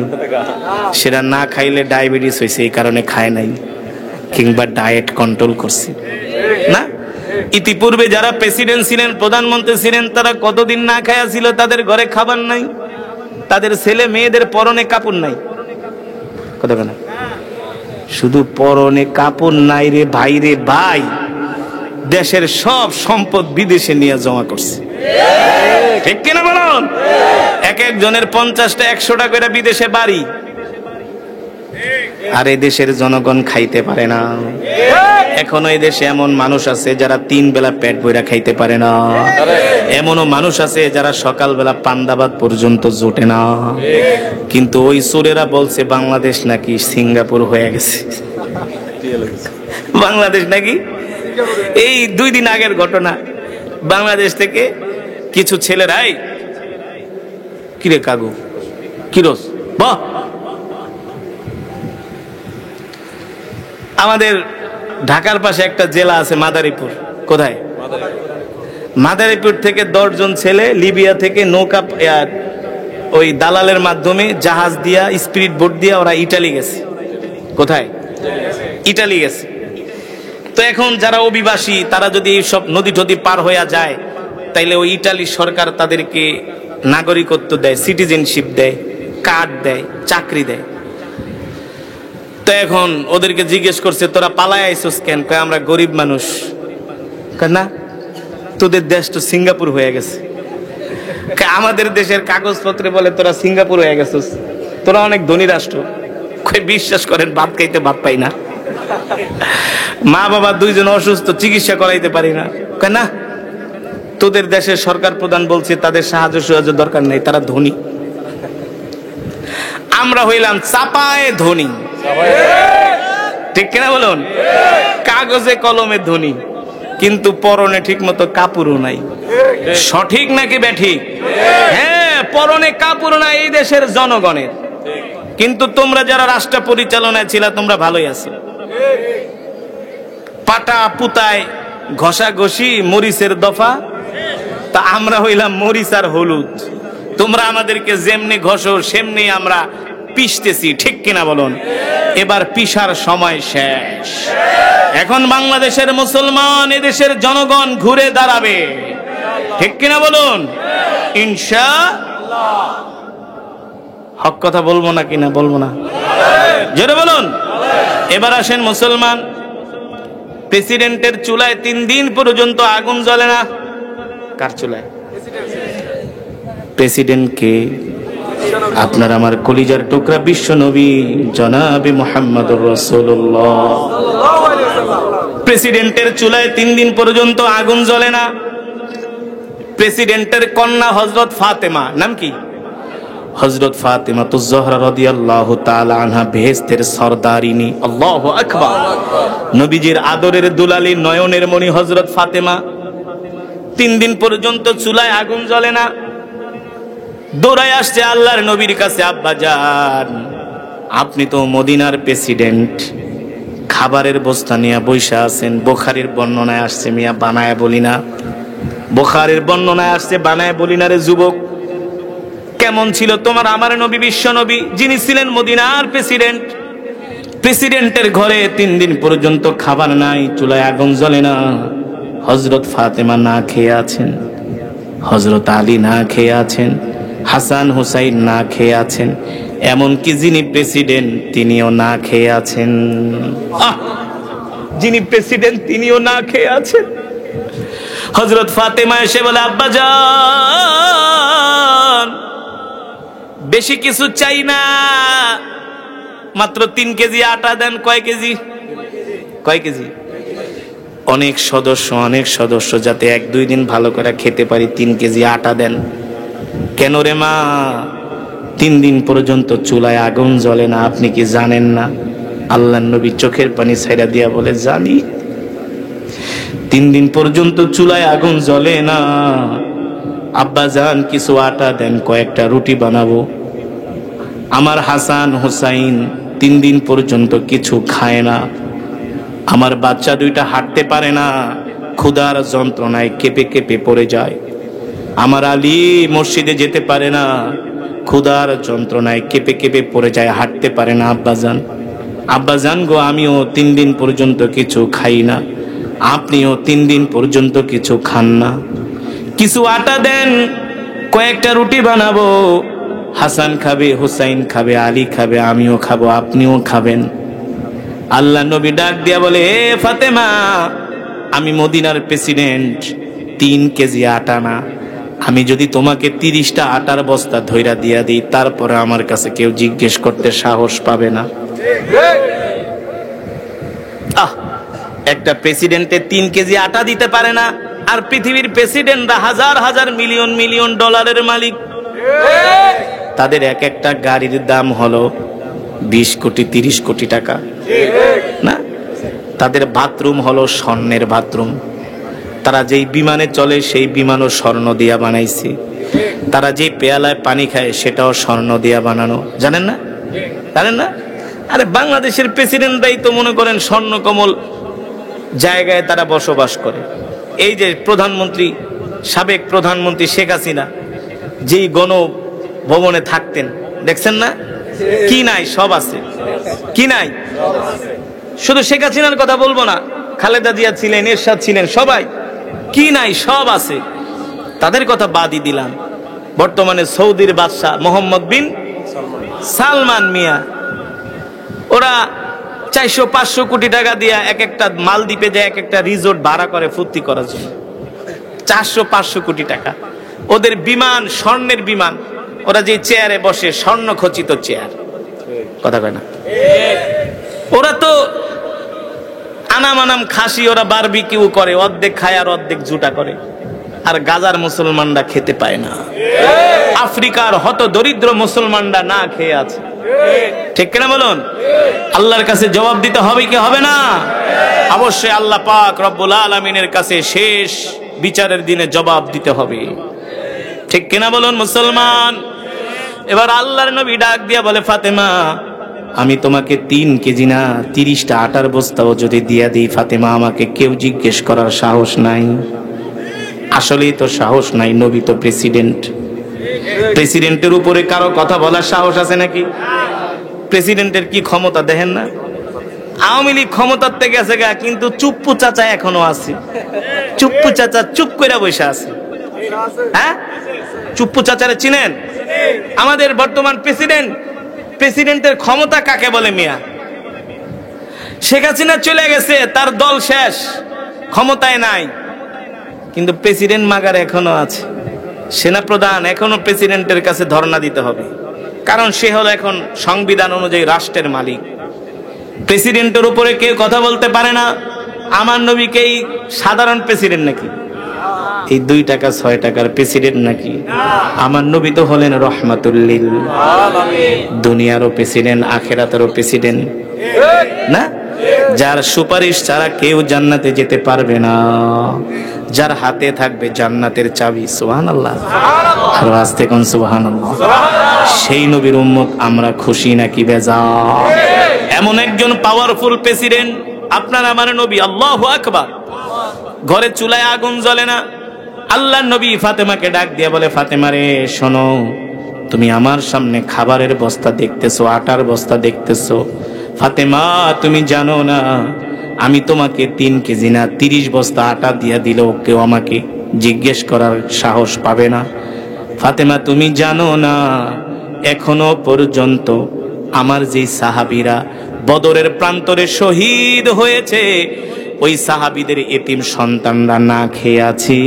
সেটা না খাইলে ডায়াবেটিস হয়েছে, এই কারণে খায় নাই, কিংবা ডায়েট কন্ট্রোল করছে না। ইতিপূর্বে যারা প্রেসিডেন্ট ছিলেন, প্রধানমন্ত্রী ছিলেন, তারা কতদিন না খায়া ছিল, তাদের ঘরে খাবার নাই, তাদের ছেলে মেয়েদের পরনে কাপড় নাই। কথা বলে না, শুধু পরনে কাপড় নাই রে ভাই, রে ভাই, দেশের সব সম্পদ বিদেশে নিয়ে জমা করছে। ঠিক কিনা বলুন? এক একজনের 50টা 100টা করে বিদেশে বাড়ি, আর এই দেশের জনগণ খাইতে পারে না। এখনো এই দেশে এমন মানুষ আছে যারা 3 বেলা পেট ভরা খাইতে পারে না। এমনও মানুষ আছে যারা সকালবেলা পান্দাবাদ পর্যন্ত জোটে না। কিন্তু ওই চোরেরা বলছে বাংলাদেশ নাকি সিঙ্গাপুর হয়ে গেছে। বাংলাদেশ নাকি, এই 2 দিন আগের ঘটনা, বাংলাদেশ থেকে কিছু ছেলেরাই, কিরে কাগু কিরোস, বাহ, আমাদের ঢাকার পাশে একটা জেলা আছে মাদারীপুর। কোথায়? মাদারীপুর থেকে 10 জন ছেলে লিবিয়া থেকে নৌকা, ওই দালালের মাধ্যমে জাহাজ দিয়া, স্পিরিট বোট দিয়া ওরা ইটালি গেছে। কোথায়? ইটালি গেছে। তো এখন যারা অভিবাসী, তারা যদি সব নদী টদী পার হইয়া যায়, তাইলে ওই ইটালি সরকার তাদেরকে নাগরিকত্ব দেয়, সিটিজেনশিপ দেয়, কার্ড দেয়, চাকরি দেয়। তো এখন ওদেরকে জিজ্ঞেস করছে, তোরা পালায় আইসোস কেন? কয় আমরা গরিব মানুষ। না, তোদের দেশ তো সিঙ্গাপুর হয়ে গেছে। আমাদের দেশের কাগজপত্রে বলে তোরা সিঙ্গাপুর হয়ে গেছিস, তোরা অনেক ধনী রাষ্ট্র। কই বিশ্বাস করেন, ভাত খাইতে ভাত পাই না, মা বাবা 2 জন অসুস্থ, চিকিৎসা করাইতে পারি না। কয় না, তোদের দেশের সরকার প্রধান বলছে তাদের সাহায্য সাহায্য দরকার নেই, তারা ধনী। আমরা হইলাম চাপায় ধনী। ঠিক কিনা বলুন? কাগজে কলমে ধনী, কিন্তু পরনে ঠিক মতো কাপড়ও নাই। সঠিক নাকি ব্যাঠিক? হ্যাঁ, পরনে কাপড় নাই এই দেশের জনগণের। কিন্তু তোমরা যারা রাষ্ট্র পরিচালনায় ছিল, তোমরা ভালোই আছো। পাটা পুতায় ঘষাঘষি, মরিচের দফা, তা আমরা হইলাম মরিচ আর হলুদ। তোমরা আমাদেরকে যেমনি ঘষো সেমনি আমরা পিষতেছি। ঠিক কিনা বলুন? এবার পিষার সময় শেষ। এখন বাংলাদেশের মুসলমান, এদেশের জনগণ ঘুরে দাঁড়াবে। ঠিক কিনা বলুন? ইনশাআল্লাহ। হক কথা বলবো না কিনা? বলবো না, জোরে বলুন। এবার আসেন মুসলমান, প্রেসিডেন্টের চুলায় 3 দিন পর্যন্ত আগুন জ্বলে না। কার চুলায়? প্রেসিডেন্টকে? আপনার আমার কলিজার টুকরা বিশ্ব নবী জনাবে মুহাম্মদুর রাসূলুল্লাহ। প্রেসিডেন্টের চুলায় 3 দিন পর্যন্ত আগুন জ্বলে না। প্রেসিডেন্টের কন্যা হযরত ফাতেমা, নাম কি? হযরত ফাতেমা তো জোহরা রাদিয়াল্লাহু তাআলা আনহা বেহেশতের সরদারিনী। আল্লাহু আকবার। নবীজির আদরের দুলালি, নয়নের মণি হযরত ফাতেমা 3 দিন পর্যন্ত চুলায় আগুন জ্বলে না। দৌড়ায় আসছে আল্লাহর নবীর কাছে, আব্বা জান আপনি তো মদিনার প্রেসিডেন্ট, খাবারের বস্তা নিয়ে বৈশা আছেন। বুখারীর বর্ণনায় আসছে, মিয়া বানায় বলি না, বুখারীর বর্ণনায় আসছে বানায় বলি না রে যুবক। কেমন ছিল তোমার আমার নবী, বিশ্ব নবী, যিনি ছিলেন মদিনার প্রেসিডেন্ট। প্রেসিডেন্টের ঘরে 3 দিন পর্যন্ত খাবার নাই, চুলায় আগুন জ্বলে না। হযরত ফাতেমা না খেয়ে আছেন, হযরত আলী না খেয়ে আছেন, হাসান হুসাইন না খেয়ে আছেন, এমনকি যিনি প্রেসিডেন্ট তিনিও না খেয়ে আছেন। যিনি প্রেসিডেন্ট তিনিও না খেয়ে আছেন। হযরত ফাতেমা এসে বলে, আব্বা জান বেশি কিছু চাই না, মাত্র 3 কেজি আটা দেন। কয় কেজি? কয় কেজি? অনেক সদস্য যাতে 1-2 দিন ভালো করে খেতে পারি, 3 কেজি আটা দেন। কেন রে মা? 3 দিন পর্যন্ত চুলায় আগুন জ্বলে না, আপনি কি জানেন না? আল্লাহর নবী চোখের পানি ছাইড়া দিয়া বলে, জানি। 3 দিন পর্যন্ত চুলায় আগুন জ্বলে না। আব্বা জান কিছু আটা দেন, কয়েকটা রুটি বানাবো। আমার হাসান হুসাইন 3 দিন পর্যন্ত কিছু খায় না। আমার বাচ্চা 2টা হাঁটতে পারে না, ক্ষুধার যন্ত্রণায় কেঁপে কেঁপে পড়ে যায়। আমার আলী মসজিদে যেতে পারে না, ক্ষুধার যন্ত্রণায় কেঁপে কেঁপে পড়ে যায়, হাঁটতে পারে না। আব্বা জান গো, আমিও 3 দিন পর্যন্ত কিছু খাই না, আপনিও 3 দিন পর্যন্ত কিছু খান না। কিছু আটা দেন, কয়েকটা রুটি বানাবো। হাসান খাবে, হুসাইন খাবে, আলী খাবে, আমিও খাবো, আপনিও খাবেন। আল্লাহ নবী ডাক দিয়া বলে, এ ফাতেমা, আমি মদিনার প্রেসিডেন্ট, 3 কেজি আটা না, আমি যদি তোমাকে 30টা আটার বস্তা ধইরা দিয়া দিই, তারপরে আমার কাছে কেউ জিজ্ঞেস করতে সাহস পাবে না। একটা প্রেসিডেন্টে 3 কেজি আটা দিতে পারে না, আর পৃথিবীর প্রেসিডেন্টরা হাজার হাজার মিলিয়ন মিলিয়ন ডলারের মালিক। তাদের এক একটা গাড়ির দাম হলো 20 কোটি 30 কোটি টাকা না? তাদের বাথরুম হলো স্বর্ণের বাথরুম। তারা যেই বিমানে চলে সেই বিমানও স্বর্ণ দিয়া বানাইছে। তারা যেই পেয়ালায় পানি খায় সেটাও স্বর্ণ দিয়া বানানো। জানেন না? জানেন না? আরে বাংলাদেশের প্রেসিডেন্টরাই তো মনে করেন স্বর্ণ কমল জায়গায় তারা বসবাস করে। এই যে প্রধানমন্ত্রী, সাবেক প্রধানমন্ত্রী শেখ হাসিনা যেই গণভবনে থাকতেন, দেখছেন না? কি নাই? সব আছে। কি নাই? শুধু শেখ হাসিনার কথা বলবো না, খালেদা জিয়া ছিলেন, এরশাদ ছিলেন, সবাই। কি নাই? সব আছে। তাদের কথা বাদই দিলাম। বর্তমানে সৌদির বাদশাহ মোহাম্মদ বিন সালমান মিয়া, ওরা 400-500 কোটি টাকা দিয়ে এক একটা মালদ্বীপে যায়, এক একটা রিসোর্ট ভাড়া করে ফুর্তি করার জন্য। 400-500 কোটি টাকা। ওদের বিমান স্বর্ণের বিমান, ওরা যে চেয়ারে বসে স্বর্ণ খচিত চেয়ার। কথা কয় না? ওরা তো আনাম খাসি, ওরা বারবিকিউ করে, অর্ধেক খায় আর অর্ধেক জুটা করে। আর গাজার মুসলমানরা খেতে পায় না। আফ্রিকার হত দরিদ্র মুসলমানরা না খেয়ে আছে। ঠিক কিনা বলুন? আল্লাহর কাছে জবাব দিতে হবে কি হবে না? অবশ্যই আল্লাহ পাক রব্বুল আলামিনের কাছে শেষ বিচারের দিনে জবাব দিতে হবে। ঠিক কিনা বলুন মুসলমান? এবার আল্লাহর নবী ডাক দিয়া বলে, ফাতেমা, আমি তোমাকে 3 কেজি না 30টা আটার বস্তাও যদি দিয়া দিই, ফাতেমা, আমাকে কেউ জিজ্ঞেস করার সাহস নাই। আসলেই তো সাহস নাই, নবী তো প্রেসিডেন্ট। প্রেসিডেন্টের উপরে কারো কথা বলার সাহস আছে নাকি? প্রেসিডেন্টের কি ক্ষমতা দেখেন না? আওয়ামী লীগ ক্ষমতার থেকে গেছে গা, কিন্তু চুপ্পু চাচা এখনো আছে। চুপ্পু চাচা চুপ করে বসে আছে। হ্যাঁ, চুপ্পু চাচারে চিনেন? আমাদের বর্তমান প্রেসিডেন্টের ক্ষমতা কাকে বলে মিয়া? শেখ হাসিনা চলে গেছে, তার দল শেষ, ক্ষমতায় নাই, কিন্তু প্রেসিডেন্ট মাগার এখনো আছে। সেনাপ্রধান এখনো প্রেসিডেন্টের কাছে ধর্ণা দিতে হবে, কারণ সে হলো এখন সংবিধান অনুযায়ী রাষ্ট্রের মালিক। প্রেসিডেন্টের উপরে কেউ কথা বলতে পারে না। আমার নবীকে এই সাধারণ প্রেসিডেন্ট নাকি, এই 2 টাকা 6 টাকার প্রেসিডেন্ট নাকি? আমার নবী তো হলেন রহমাতুল লিল আলামিন, দুনিয়ারও প্রেসিডেন্ট, আখিরাতেরও প্রেসিডেন্ট না? যার সুপারিশ ছাড়া কেউ জান্নাতে যেতে পারবে না, যার হাতে থাকবে জান্নাতের চাবি। সুবহানাল্লাহ, আর আস্তে কোন সুবহানাল্লাহ। সেই নবীর উম্মত আমরা খুশি নাকি বেজার? এমন একজন পাওয়ারফুল প্রেসিডেন্ট আপনার আমার নবী। আল্লাহু আকবার। ঘরে চুলায় আগুন জ্বলে না, আল্লাহর নবী ফাতেমাকে ডাক দিয়ে বলে, ফাতেমা রে শোনো, তুমি আমার সামনে খাবারের বস্তা দেখতেছো, আটার বস্তা দেখতেছো, ফাতেমা তুমি জানো না আমি তোমাকে 3 কেজি না 30 বস্তা আটা দিয়া দিলেও কেউ আমাকে জিজ্ঞেস করার সাহস পাবে না। ফাতেমা তুমি জানো না এখনো পর্যন্ত আমার যে সাহাবীরা বদরের প্রান্তরে শহীদ হয়েছে, ওই সাহাবীদের এতিম সন্তানরা না খেয়ে আছে,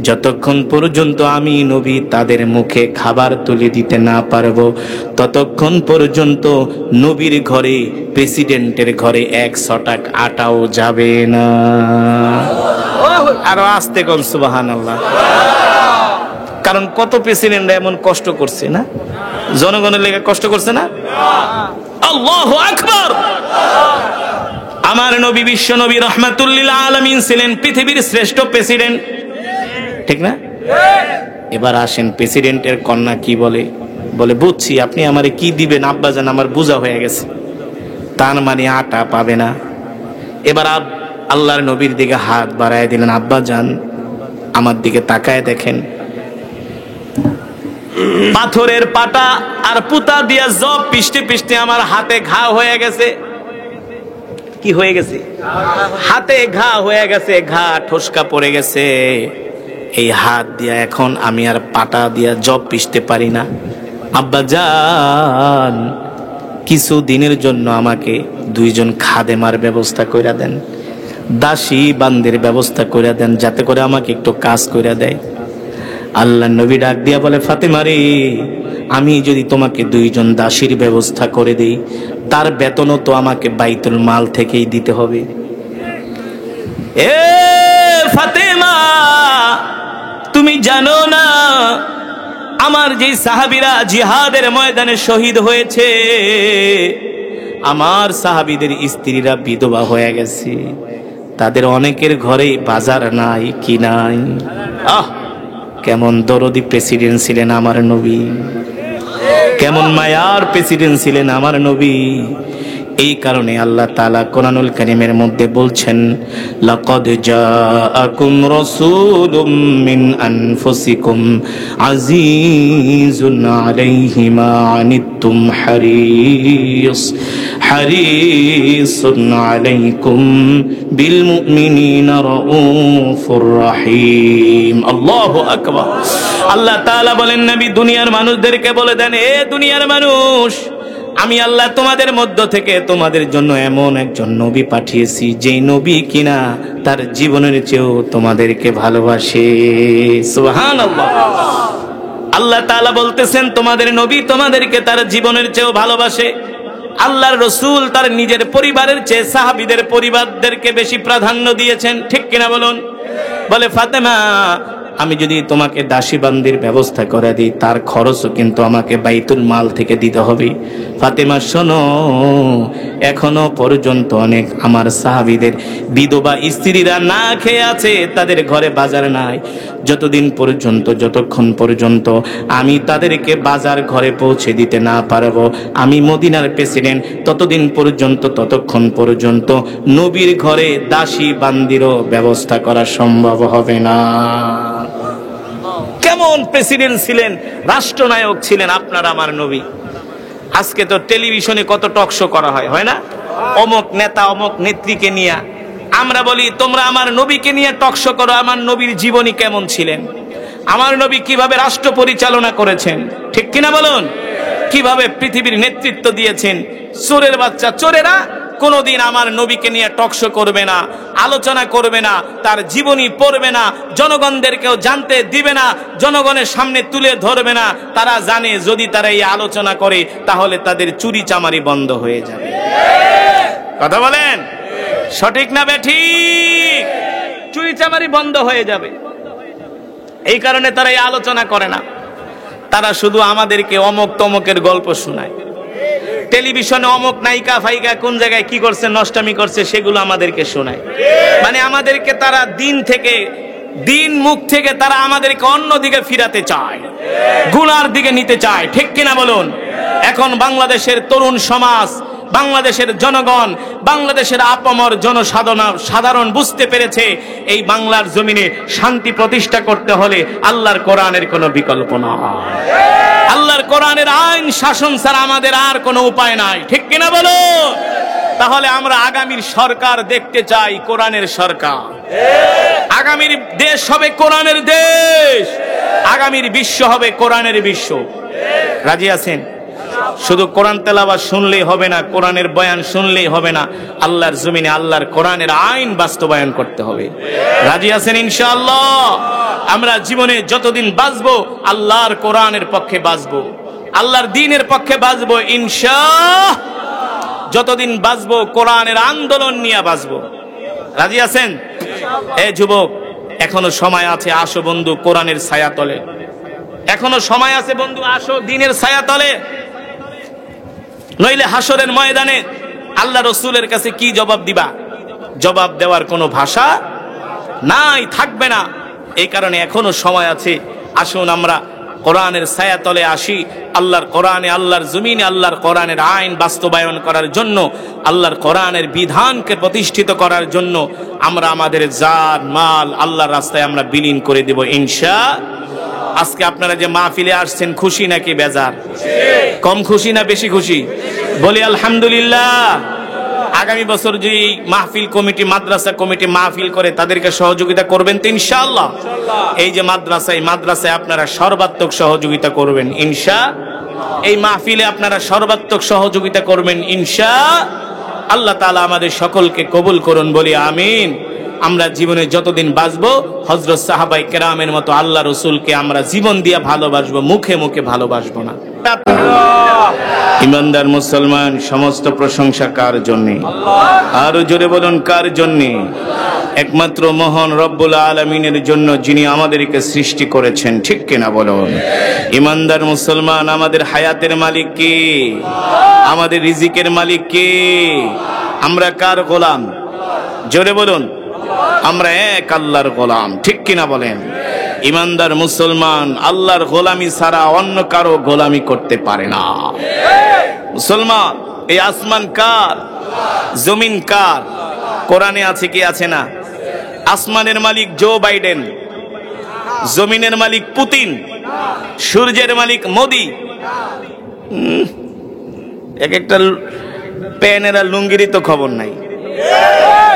যতক্ষণ পর্যন্ত আমি নবী তাদের মুখে খাবার তুলে দিতে না পারবো, ততক্ষণ পর্যন্ত নবীর ঘরে, প্রেসিডেন্টের ঘরে 1 ছটাক আটাও যাবে না। আরো আস্তে কোন সুবহানাল্লাহ। কারণ কত প্রেসিডেন্টরা এমন কষ্ট করছে না, জনগণের লেগে কষ্ট করছে না? আল্লাহু আকবার। আমার নবী বিশ্ব নবী রহমাতুল লিল আলামিন ছিলেন পৃথিবীর শ্রেষ্ঠ প্রেসিডেন্ট, ঠিক না? এবার আসেন প্রেসিডেন্টের কন্যা কি বলে, বলে বুঝছি আপনি আমারে কি দিবেন আব্বাজান, আমার বোঝা হয়ে গেছে, তার মানে আটা পাবে না। এবার আল্লাহর নবীর দিকে হাত বাড়ায় দিলেন, আব্বাজান আমার দিকে তাকায় দেখেন, পাথরের পাটা আর পুতা দিয়া জব পিষ্টে পিষ্টে আমার হাতে ঘা হয়ে গেছে। কি হয়ে গেছে? হাতে ঘা হয়ে গেছে, ঘা ঠোসকা পড়ে গেছে। এই হাত দিয়া এখন আমি আর পাটা দিয়া জব পিষতে পারি না। আব্বাজান কিছু দিনের জন্য আমাকে 2 জন খাদেমার ব্যবস্থা কইরা দেন, দাসী বান্দির ব্যবস্থা কইরা দেন, যাতে করে আমাকে একটু কাজ কইরা দেয়। আল্লাহ নবী ডাক দিয়া বলে, ফাতেমা রে আমি যদি তোমাকে 2 জন দাসীর ব্যবস্থা করে দেই, তার বেতনও তো আমাকে বাইতুল মাল থেকেই দিতে হবে। এ ফাতেমা তুমি জানো না আমার যে সাহাবীরা জিহাদের ময়দানে শহীদ হয়েছে, আমার সাহাবীদের স্ত্রীরা বিধবা হয়ে গেছে, তাদের অনেকের ঘরে বাজার নাই, কি নাই। কেমন দরদি প্রেসিডেন্ট ছিলেন আমার নবী, কেমন মায়ার প্রেসিডেন্ট ছিলেন আমার নবী। এই কারণে আল্লাহ তাআলা কোরআনুল কারীমের মধ্যে বলছেন, লাকাদ জাআকুম রাসূলুম মিন আনফুসিকুম আজিজুন আলাইহি মা আনিতুম হারিসুন আলাইকুম বিল মুমিনিনা রাউফুর রহিম। আল্লাহু আকবার। আল্লাহ তাআলা বলেন, নবী দুনিয়ার মানুষদেরকে বলে দেন, এ দুনিয়ার মানুষ, আমি আল্লাহ তোমাদের মধ্য থেকে তোমাদের জন্য এমন একজন নবী পাঠিয়েছি, যেই নবী কিনা তার জীবনের চেয়েও তোমাদেরকে ভালোবাসে। সুবহানাল্লাহ। আল্লাহ তাআলা বলতেছেন তোমাদের নবী তোমাদেরকে তার জীবনের চেয়েও ভালোবাসে। আল্লাহর রাসূল তার নিজের পরিবারের চেয়ে সাহাবীদের পরিবারদেরকে বেশি প্রাধান্য দিয়েছেন, ঠিক কিনা বলুন? বলে, ফাতেমা আমি যদি তোমাকে দাসী বান্দির ব্যবস্থা করে দিই, তার খরচও কিন্তু আমাকে বাইতুল মাল থেকে দিতে হবে। ফাতেমা শোনো, এখনো পর্যন্ত অনেক আমার সাহাবীদের বিধবা স্ত্রীরা না খেয়ে আছে, তাদের ঘরে বাজার নাই। যতক্ষণ পর্যন্ত আমি তাদেরকে বাজার ঘরে পৌঁছে দিতে না পারবো, আমি মদিনার প্রেসিডেন্ট, ততক্ষণ পর্যন্ত নবীর ঘরে দাসী বান্দিরও ব্যবস্থা করা সম্ভব হবে না। কেমন প্রেসিডেন্ট ছিলেন, রাষ্ট্রনায়ক ছিলেন আপনার আমার নবী। আজকে তো টেলিভিশনে কত টক শো করা হয়, হয় না? অমুক নেতা অমুক নেত্রীকে নিয়ে। আমরা বলি তোমরা আমার নবীকে নিয়ে টক শো করো। আমার নবীর জীবনী কেমন ছিলেন, আমার নবী কিভাবে রাষ্ট্র পরিচালনা করেছেন, ঠিক কিনা বলুন? কিভাবে পৃথিবীর নেতৃত্ব দিয়েছেন। চোরের বাচ্চা চোরেরা কোনোদিন আমার নবীকে নিয়ে টকশো করবে না, আলোচনা করবে না, তার জীবনী পড়বে না, জনগণদেরকেও জানতে দিবে না, জনগণের সামনে তুলে ধরবে না। তারা জানে যদি তারা এই আলোচনা করে তাহলে তাদের চুরি চামারি বন্ধ হয়ে যাবে। কথা বলেন? সঠিক না বেঠিক? চুরিচামারি বন্ধ হয়ে যাবে। এই কারণে তারা এই আলোচনা করে না। তারা শুধু আমাদেরকে অমক তমকের গল্প শোনায়। টেলিভিশনে অমক নায়িকা ফাইকা কোন জায়গায় কি করছে, নষ্টামি করছে, সেগুলো আমাদেরকে শোনায়। মানে আমাদেরকে তারা দিন মুখ থেকে তারা আমাদেরকে অন্যদিকে ফিরাতে চায়, গুনার দিকে নিতে চায়। ঠিক কিনা বলুন? এখন বাংলাদেশের তরুণ সমাজ, বাংলাদেশের জনগণ, বাংলাদেশের আপামর জনসাধারণ বুঝতে পেরেছে এই বাংলার জমিনে শান্তি প্রতিষ্ঠা করতে হলে আল্লাহর কোরআনের কোনো বিকল্প নয়। আল্লাহর কোরআনের আইন শাসন ছাড়া আমাদের আর কোনো উপায় নাই। ঠিক কিনা বলো? তাহলে আমরা আগামীর সরকার দেখতে চাই কোরআনের সরকার। আগামীর দেশ হবে কোরআনের দেশ, আগামীর বিশ্ব হবে কোরআনের বিশ্ব। রাজি আছেন? শুধু কোরআন তেলাওয়াত শুনলেই হবে না, কোরআনের বয়ান শুনলেই হবে না, আল্লাহর জমিনে আল্লাহর কোরআনের আইন বাস্তবায়ন করতে হবে। রাজি আছেন ইনশাআল্লাহ? আমরা জীবনে যতদিন বাঁচবো আল্লাহর কোরআনের পক্ষে বাঁচবো, আল্লাহর দ্বীনের পক্ষে বাঁচবো ইনশাআল্লাহ। যতদিন বাঁচবো কোরআনের আন্দোলন নিয়ে বাঁচবো। রাজি আছেন? এ যুবক, এখনো সময় আছে, আসো বন্ধু কোরআনের ছায়া তলে। এখনো সময় আছে বন্ধু, আসো দ্বীনের ছায়া তলে। নইলে হাসরের ময়দানে আল্লাহ রসুলের কাছে কি জবাব দিবা? জবাব দেওয়ার কোনো ভাষা নাই, থাকবে না। এই কারণে এখনো সময় আছে, আসুন আমরা কোরআনের ছায়া তলে আসি। আল্লাহর কোরআনে, আল্লাহর জমিনে আল্লাহর কোরআনের আইন বাস্তবায়ন করার জন্য, আল্লাহর কোরআনের বিধানকে প্রতিষ্ঠিত করার জন্য আমরা আমাদের জান মাল আল্লাহর রাস্তায় আমরা বিলীন করে দেব ইনশাআল্লাহ। আজকে আপনারা যে মাহফিলে আসছেন, খুশি নাকি বেজার? কম খুশি না বেশি খুশি? বলি আলহামদুলিল্লাহ। আগামী বছর যদি মাহফিল কমিটি, মাদ্রাসা কমিটি মাহফিল করে, তাদেরকে সহযোগিতা করবেন তো ইনশাআল্লাহ? এই যে মাদ্রাসায় আপনারা সর্বাত্মক সহযোগিতা করবেন ইনশাআল্লাহ। এই মাহফিলে আপনারা সর্বাত্মক সহযোগিতা করবেন ইনশাআল্লাহ। আল্লাহ তাআলা আমাদের সকলকে কবুল করুন, বলি আমিন। আমরা জীবনে যতদিন বাঁচবো হযরত সাহাবায়ে কেরামের মতো আল্লাহ রসুলকে আমরা জীবন দিয়ে ভালোবাসবো, মুখে মুখে ভালোবাসবো না। ইমানদার মুসলমান, সমস্ত প্রশংসা কার জন্যে? আরো জোরে বলুন, কার জন্যে? একমাত্র মহান রব্বুল আলামিনের জন্য, যিনি আমাদেরকে সৃষ্টি করেছেন। ঠিক কিনা বলুন? ইমানদার মুসলমান, আমাদের হায়াতের মালিক কে? আমাদের রিজিকের মালিক কে? আমরা কার গোলাম? জোরে বলুন। আমরা এক আল্লাহর গোলাম। ঠিক কিনা বলেন? ইমানদার মুসলমান আল্লাহর গোলামি ছাড়া অন্য কারো গোলামি করতে পারে না। মুসলমান, এই আসমান কার? জমিন কার? কোরআনে আছে কি আছে না? আসমানের মালিক জো বাইডেন, জমিনের মালিক পুতিন, সূর্যের মালিক মোদি। এক একটা প্যানের আর লুঙ্গিরই তো খবর নাই।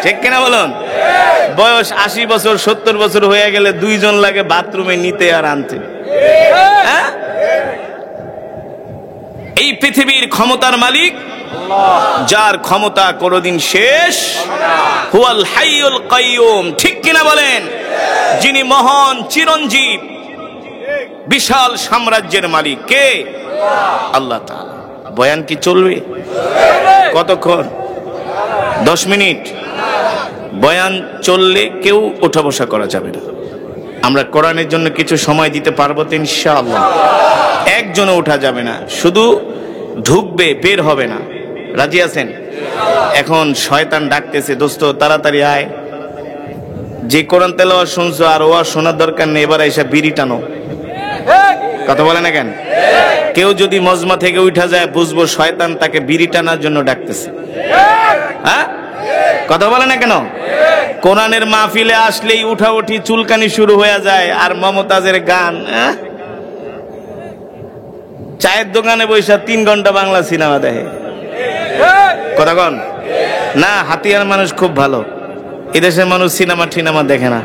ঠিক কিনা বলুন? বয়স 80 বছর 70 বছর হয়ে গেলে দুইজন লাগে বাথরুমে নিতে আর আনতে। এই পৃথিবীর ক্ষমতার মালিক, যার ক্ষমতা কোনদিন শেষ, হুয়াল হাইয়ুল কাইয়ুম। ঠিক কিনা বলেন? যিনি মহান চিরঞ্জীব, বিশাল সাম্রাজ্যের মালিক কে? আল্লাহ তাআলা। বয়ান কি চলবে? কতক্ষণ? 10 মিনিট। বয়ান চললে কেউ ওঠা বসা করা যাবে না। আমরা কোরআনের জন্য কিছু সময় দিতে পারবো তো ইনশাআল্লাহ? একজনও ওঠা যাবে না, শুধু ঢুকবে, বের হবে না। রাজি আছেন? এখন শয়তান ডাকতেছে, দোস্ত তাড়াতাড়ি আয়, যে কোরআন তেলাওয়াত শুনছো আর ওয়াজ শোনার দরকার নেই, এবার এসে বিড়ি টানো। কথা বলে না কেন? কেউ যদি মজমা থেকে উঠা যায়, বুঝবো শয়তান তাকে বিড়ি টানার জন্য ডাকতেছে। হ্যাঁ, কথা বলে না কেন? কোরআনের মাহফিলে আসলেই উঠাউঠি, চুলকানি শুরু হয়ে যায়, আর মমতাজের গান। চায়ের দোকানে বৈশা 3 ঘন্টা বাংলা সিনেমা দেখে। কথা কন না? হাতিয়ার মানুষ খুব ভালো, এদেশের মানুষ সিনেমা টিনেমা দেখে না।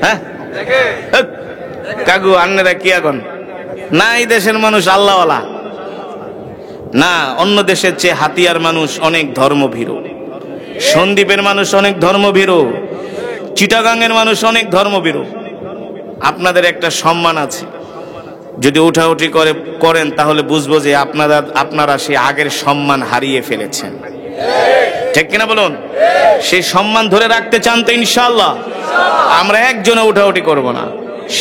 হ্যাঁ কাকু, আন্নেরা কি এখন? না, এই দেশের মানুষ আল্লাহওয়ালা না। অন্য দেশের চেয়ে হাতিয়ার মানুষ অনেক ধর্মভীরু, সন্দ্বীপের মানুষ অনেক ধর্মভীরু, চিটাগাংয়ের মানুষ অনেক ধর্মভীরু। আপনাদের একটা সম্মান আছে, যদি উঠাউঠি করেন তাহলে বুঝবো যে আপনারা সে আগের সম্মান হারিয়ে ফেলেছেন। ঠিক কিনা বলুন? সেই সম্মান ধরে রাখতে চান তো ইনশাআল্লাহ? আমরা একজনে উঠাউঠি করব না,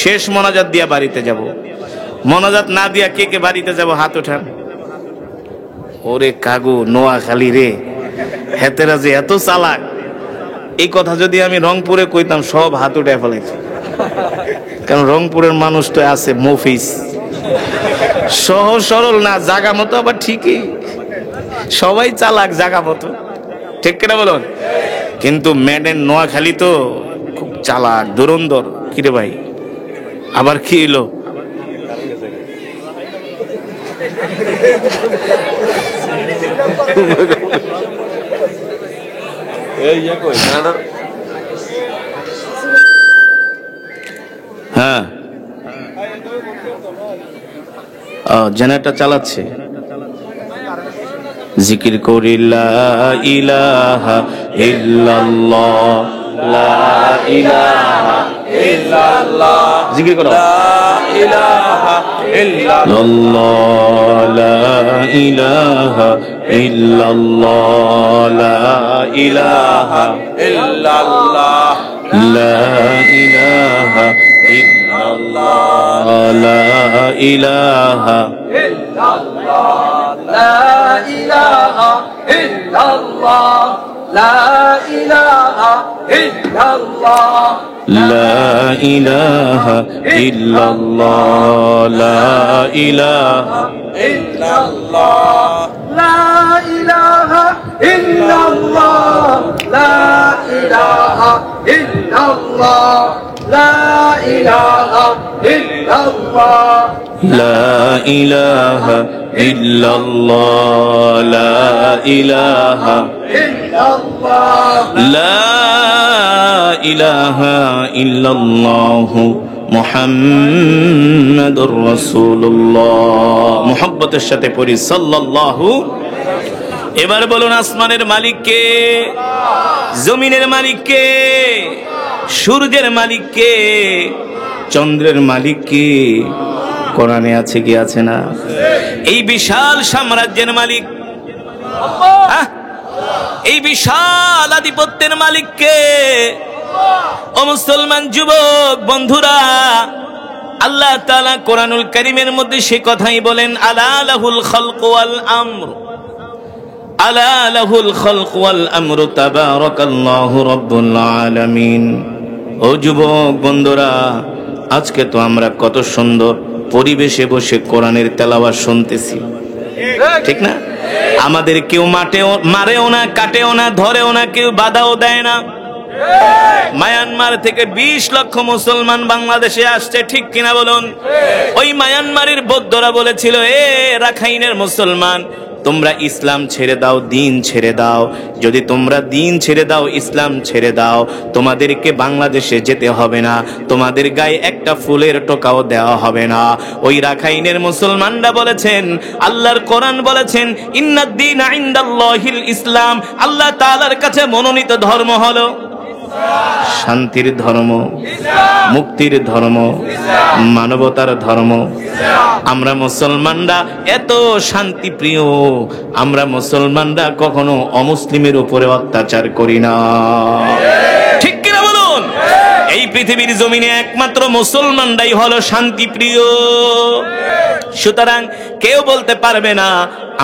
শেষ মোনাজাত দিয়া বাড়িতে যাব। মোনাজাত না দিয়া কে কে বাড়িতে যাব হাত উঠান। ওরে কাগু নোয়াখালী রে, হেতেরা যে এত চালাক, এই কথা যদি আমি রংপুরে কইতাম সব হাত উঠে ফেলাইত। কারণ রংপুরের মানুষ তো আছে মফিস, সহজ সরল না, জাগা মতো আবার ঠিকই, সবাই চালাক জাগা মতো, ঠিক কিনা বলুন? কিন্তু মেডেন নোয়াখালী তো খুব চালাক, দুরন্দর। কিরে ভাই আবার কি এলো? হ্যাঁ জেনারেটর চালাচ্ছে। জিকির করি লা ইলাহা ইল্লাল্লাহ, লা ইলাহা ইল্লাল্লাহ, জিকির করো লা ইলাহা ইল্লাল্লাহ, লা ইলাহা ইল্লাল্লাহ, লা ইলাহা ইল্লাল্লাহ, লা ইলাহা ইল্লাল্লাহ, লা ইলাহা ইল্লাল্লাহ, লা ইলাহা ইল্লাল্লাহ, লা ইলাহা ইল্লাল্লাহ, লা ইলাহা ইল্লাল্লাহ, লা ইলাহা ইল্লাল্লাহ, লা ইলাহা ইল্লাল্লাহ, লা ইলাহা ইল্লাল্লাহ, লা ইলাহা ইল্লাল্লাহ, লা ইলাহা ইল্লাল্লাহ, লা ইলাহা ইল্লাল্লাহ, লা ইলাহা ইল্লাল্লাহ, মুহাম্মাদুর রাসূলুল্লাহ। মুহাব্বতের সাথে পড়ি সাল্লাল্লাহু। এবার বলুন আসমানের মালিক কে? জমিনের মালিক কে? সূর্যের মালিক কে? চন্দ্রের মালিক কে? কোরআনে আছে কি আছে না? এই বিশাল সাম্রাজ্যের মালিক, এই বিশাল আধিপত্যের মালিক কে? ও মুসলমান যুবক বন্ধুরা, আল্লাহ তাআলা কোরআনুল কারীমের মধ্যে সে কথাই বলেন, আলা লাহুল খালকু ওয়াল আমর, আলা লাহুল খালকু ওয়াল আমরু তাবারাকাল্লাহু রাব্বুল আলামিন। ও যুবক বন্ধুরা, আজকে তো আমরা কত সুন্দর পরিবেশে বসে কোরআনের তেলাওয়াত শুনতেছি, ঠিক না? আমাদের কেউ মারেও না, কাটেও না, ধরেও না, কেউ বাধাও দেয় না। মায়ানমার থেকে 20 লক্ষ মুসলমান বাংলাদেশে আসছে, ঠিক কিনা বলুন? ওই মায়ানমারের বৌদ্ধরা বলেছিল, এ রাখাইনের মুসলমান, তোমরা ইসলাম ছেড়ে দাও, দিন ছেড়ে দাও। যদি তোমরা দিন ছেড়ে দাও, ইসলাম ছেড়ে দাও, তোমাদেরকে বাংলাদেশে যেতে হবে না, তোমাদের গায়ে একটা ফুলের টোকাও দেওয়া হবে না। ওই রাখাইনের মুসলমানরা বলেছেন, আল্লাহর কোরআন বলেছেন, ইন্নাদ-দীনা ইনদাল্লাহিল ইসলাম, আল্লাহ তাআলার কাছে মনোনীত ধর্ম হলো শান্তির ধর্ম, মুক্তির ধর্ম, মানবতার ধর্ম। আমরা মুসলমানরা এত শান্তি প্রিয়, আমরা মুসলমানরা কখনো অমুসলিমের উপরে অত্যাচার করি না, ঠিক কিনা বলুন? এই পৃথিবীর জমিনে একমাত্র মুসলমানরাই হলো শান্তি প্রিয়। সুতরাং কেউ বলতে পারবে না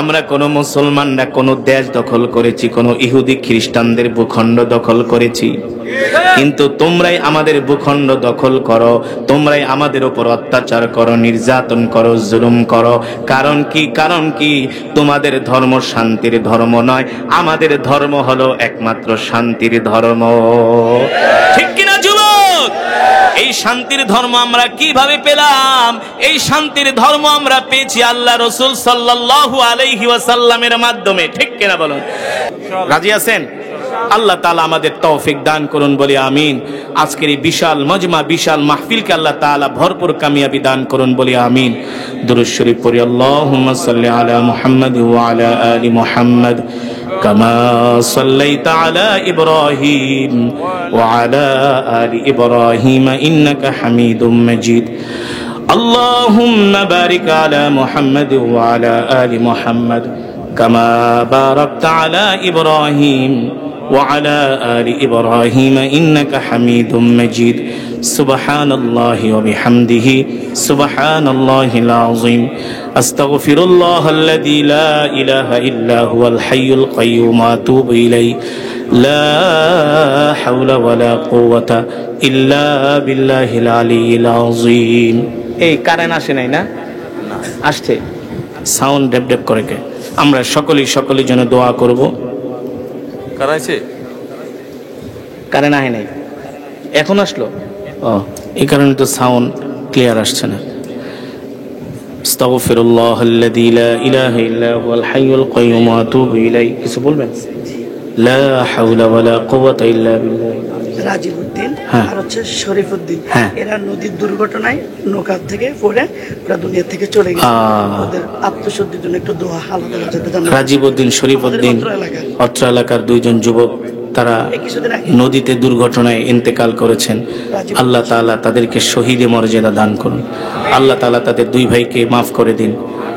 আমরা কোন মুসলমানরা কোন দেশ দখল করেছি, কোন ইহুদি খ্রিস্টানদের ভূখণ্ড দখল করেছি। কিন্তু তোমরাই আমাদের ভূখণ্ড দখল করো, তোমরাই আমাদের উপর অত্যাচার করো, নির্যাতন করো, জুলুম করো। কারণ কি? কারণ কি? তোমাদের ধর্ম শান্তির ধর্ম নয়, আমাদের ধর্ম হলো একমাত্র শান্তির ধর্ম, ঠিক কিনা যুবক? এই শান্তির ধর্ম আমরা কিভাবে পেলাম? এই শান্তির ধর্ম আমরা পেয়েছি আল্লাহ রাসূল সাল্লাল্লাহু আলাইহি ওয়াসাল্লামের মাধ্যমে, ঠিক কিনা বলুন? রাজি আছেন? আল্লাহ তাআলা আমাদের তৌফিক দান করুন, বলি আমিন। আজকের এই বিশাল মজমা, বিশাল মাহফিলকে আল্লাহ তাআলা ভরপুর কামিয়াবি দান করুন, বলি আমিন। দুরূদ শরীফ পড়ি, আল্লাহুম্মা সাল্লি আলা মুহাম্মাদ ওয়া আলা আলি মুহাম্মাদ কামা সাল্লাইতা আলা ইব্রাহিম ওয়া আলা আলি ইব্রাহিম ইন্নাকা হামিদুম মাজিদ। আল্লাহুম্মা বারিক আলা মুহাম্মাদ ওয়া আলা আলি মুহাম্মাদ كما باركت على إبراهيم وعلى آل إبراهيم إنك حميد مجيد سبحان الله وبحمده سبحان الله العظيم أستغفر الله الذي لا إله إلا هو الحي القيوم وأتوب إليه لا حول ولا قوة إلا بالله العلي العظيم এই কারেন্ট আসে নাই না আসছে সাউন্ড ডেপ ডেপ করে কে আমরা সকলের জন্য দোয়া করব কারাইছে কারেন্ট আহে নাই এখন আসলো ও এই কারণে তো সাউন্ড ক্লিয়ার আসছে না আস্তাগফিরুল্লাহ আল্লাযী লা ইলাহা ইল্লা হুয়াল হাইয়ুল কাইয়্যুম ওয়া আতুবু ইলাইহি কিছু বলবেন লা হাওলা ওয়ালা কুওয়াতা ইল্লা বিল্লাহ রাজিবউদ্দিন আর হচ্ছে শরীফউদ্দিন এরা নদীর দুর্ঘটনায় নৌকা থেকে পড়ে ওরা দুনিয়া থেকে চলে গেছে ওদের আত্মশুদ্ধির জন্য একটু দোয়া আলাদা যেতে জানেন রাজিবউদ্দিন শরীফউদ্দিন অত্র এলাকার দুইজন যুবক তারা নদীতে দুর্ঘটনায় ইন্তেকাল করেছেন আল্লাহ তাআলা তাদেরকে শহীদে মর্যাদা দান করুন আল্লাহ তাআলা তাদের দুই ভাইকে মাফ করে দিন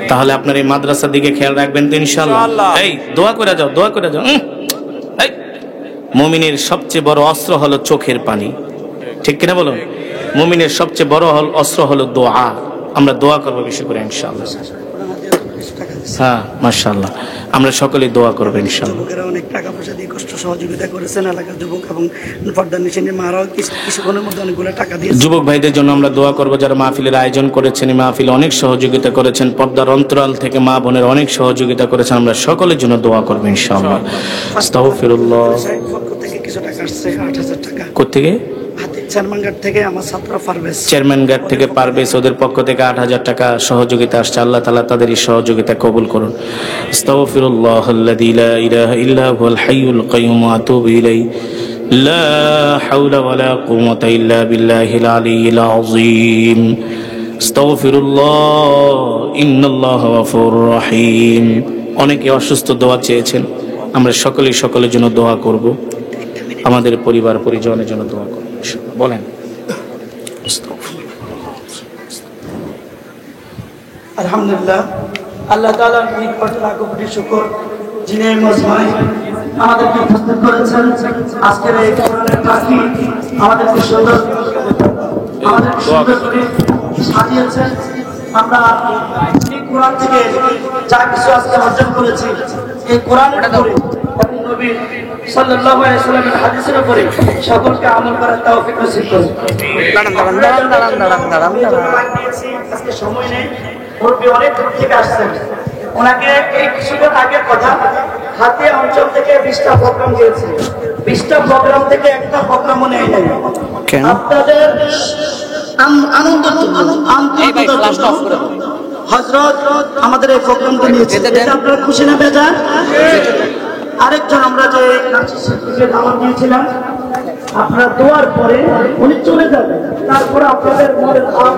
তাহলে আপনার এই মাদ্রাসার দিকে খেয়াল রাখবেন তো ইনশাআল্লাহ এই দোয়া করে যাও এই মুমিনের সবচেয়ে বড় অস্ত্র হলো চোখের পানি ঠিক কিনা বলুন মুমিনের সবচেয়ে বড় অস্ত্র হলো দোয়া আমরা দোয়া করব বেশি করে ইনশাআল্লাহ হ্যাঁ মাশাআল্লাহ আমরা সকলে দোয়া করব ইনশাআল্লাহ যুবকেরা অনেক টাকা পয়সা দিয়ে কষ্ট সহযোগিতা করেছেন এলাকার যুবক এবং পর্দার নিচে মারাও কিছুক্ষণের মধ্যে অনেকগুলো টাকা দিয়ে যুবক ভাইদের জন্য আমরা দোয়া করব যারা মাহফিলের আয়োজন করেছেন মাহফিলে অনেক সহযোগিতা করেছেন পর্দার অন্তরাল থেকে মা বোনের অনেক সহযোগিতা করেছেন আমরা সকলের জন্য দোয়া করব ইনশাআল্লাহ আস্তাগফিরুল্লাহ পক্ষ থেকে কিছু টাকা আসছে ৮০০০ টাকা কোত্থেকে চেয়ারম্যানঘাট থেকে আমার ছাত্র পারভেজ চেয়ারম্যানঘাট থেকে পারভেজ ওদের পক্ষ থেকে ৮০০০ টাকা সহযোগিতা আসছে আল্লাহ তাআলা তাদের এই সহযোগিতা কবুল করুন আস্তাগফিরুল্লাহ আল্লাযী লা ইলাহা ইল্লা হুয়াল হাইয়ুল কাইয়্যুম ওয়া আতুবু ইলাইহি লা হাওলা ওয়ালা কুওয়াতা ইল্লা বিল্লাহিল আলিয়্যিল আযীম আস্তাগফিরুল্লাহ ইন্নাল্লাহা গফুরুর রহিম অনেকে অসুস্থ দোয়া চেয়েছেন আমরা সকলের জন্য দোয়া করব আমাদের পরিবার পরিজনের জন্য দোয়া করব বলেন আলহামদুলিল্লাহ আল্লাহ তাআলার নিকট লাখো কোটি শুকর যিনি এই মজমায় আমাদেরকে উপস্থিত করেছেন আজকের এই কোরআনের পাখি আমাদেরকে সুন্দর করে সাজিয়েছেন আমরা এই কোরআন থেকে যা কিছু আজকে অর্জন করেছি এই কোরআনের উপরে এবং নবী সাল্লাল্লাহু আলাইহি ওয়াসাল্লামের হাদিসের উপরে সকলকে আমল করার তৌফিক নসিব করুন দাঁড়ান আজকে সময় নেই মুরব্বী অনেক দূর থেকে আসছেন ওনাকে এই কিছুদিন আগের কথা হাতিয়া অঞ্চল থেকে 20টা প্রোগ্রাম দিয়েছে 20টা প্রোগ্রাম থেকে একটা প্রোগ্রামও নেই নাই আপনাদের আনন্দ হযরত আমাদের এই প্রোগ্রামটা নিয়েছে এটা আপনারা খুশি না বেজার আরেকজন আমরা যে নাচির শিল্পীকে দাওয়াত দিয়েছিলাম আপনারা দোয়ার পরে উনি চলে যাবেন তারপরে আপনাদের মনের ভাব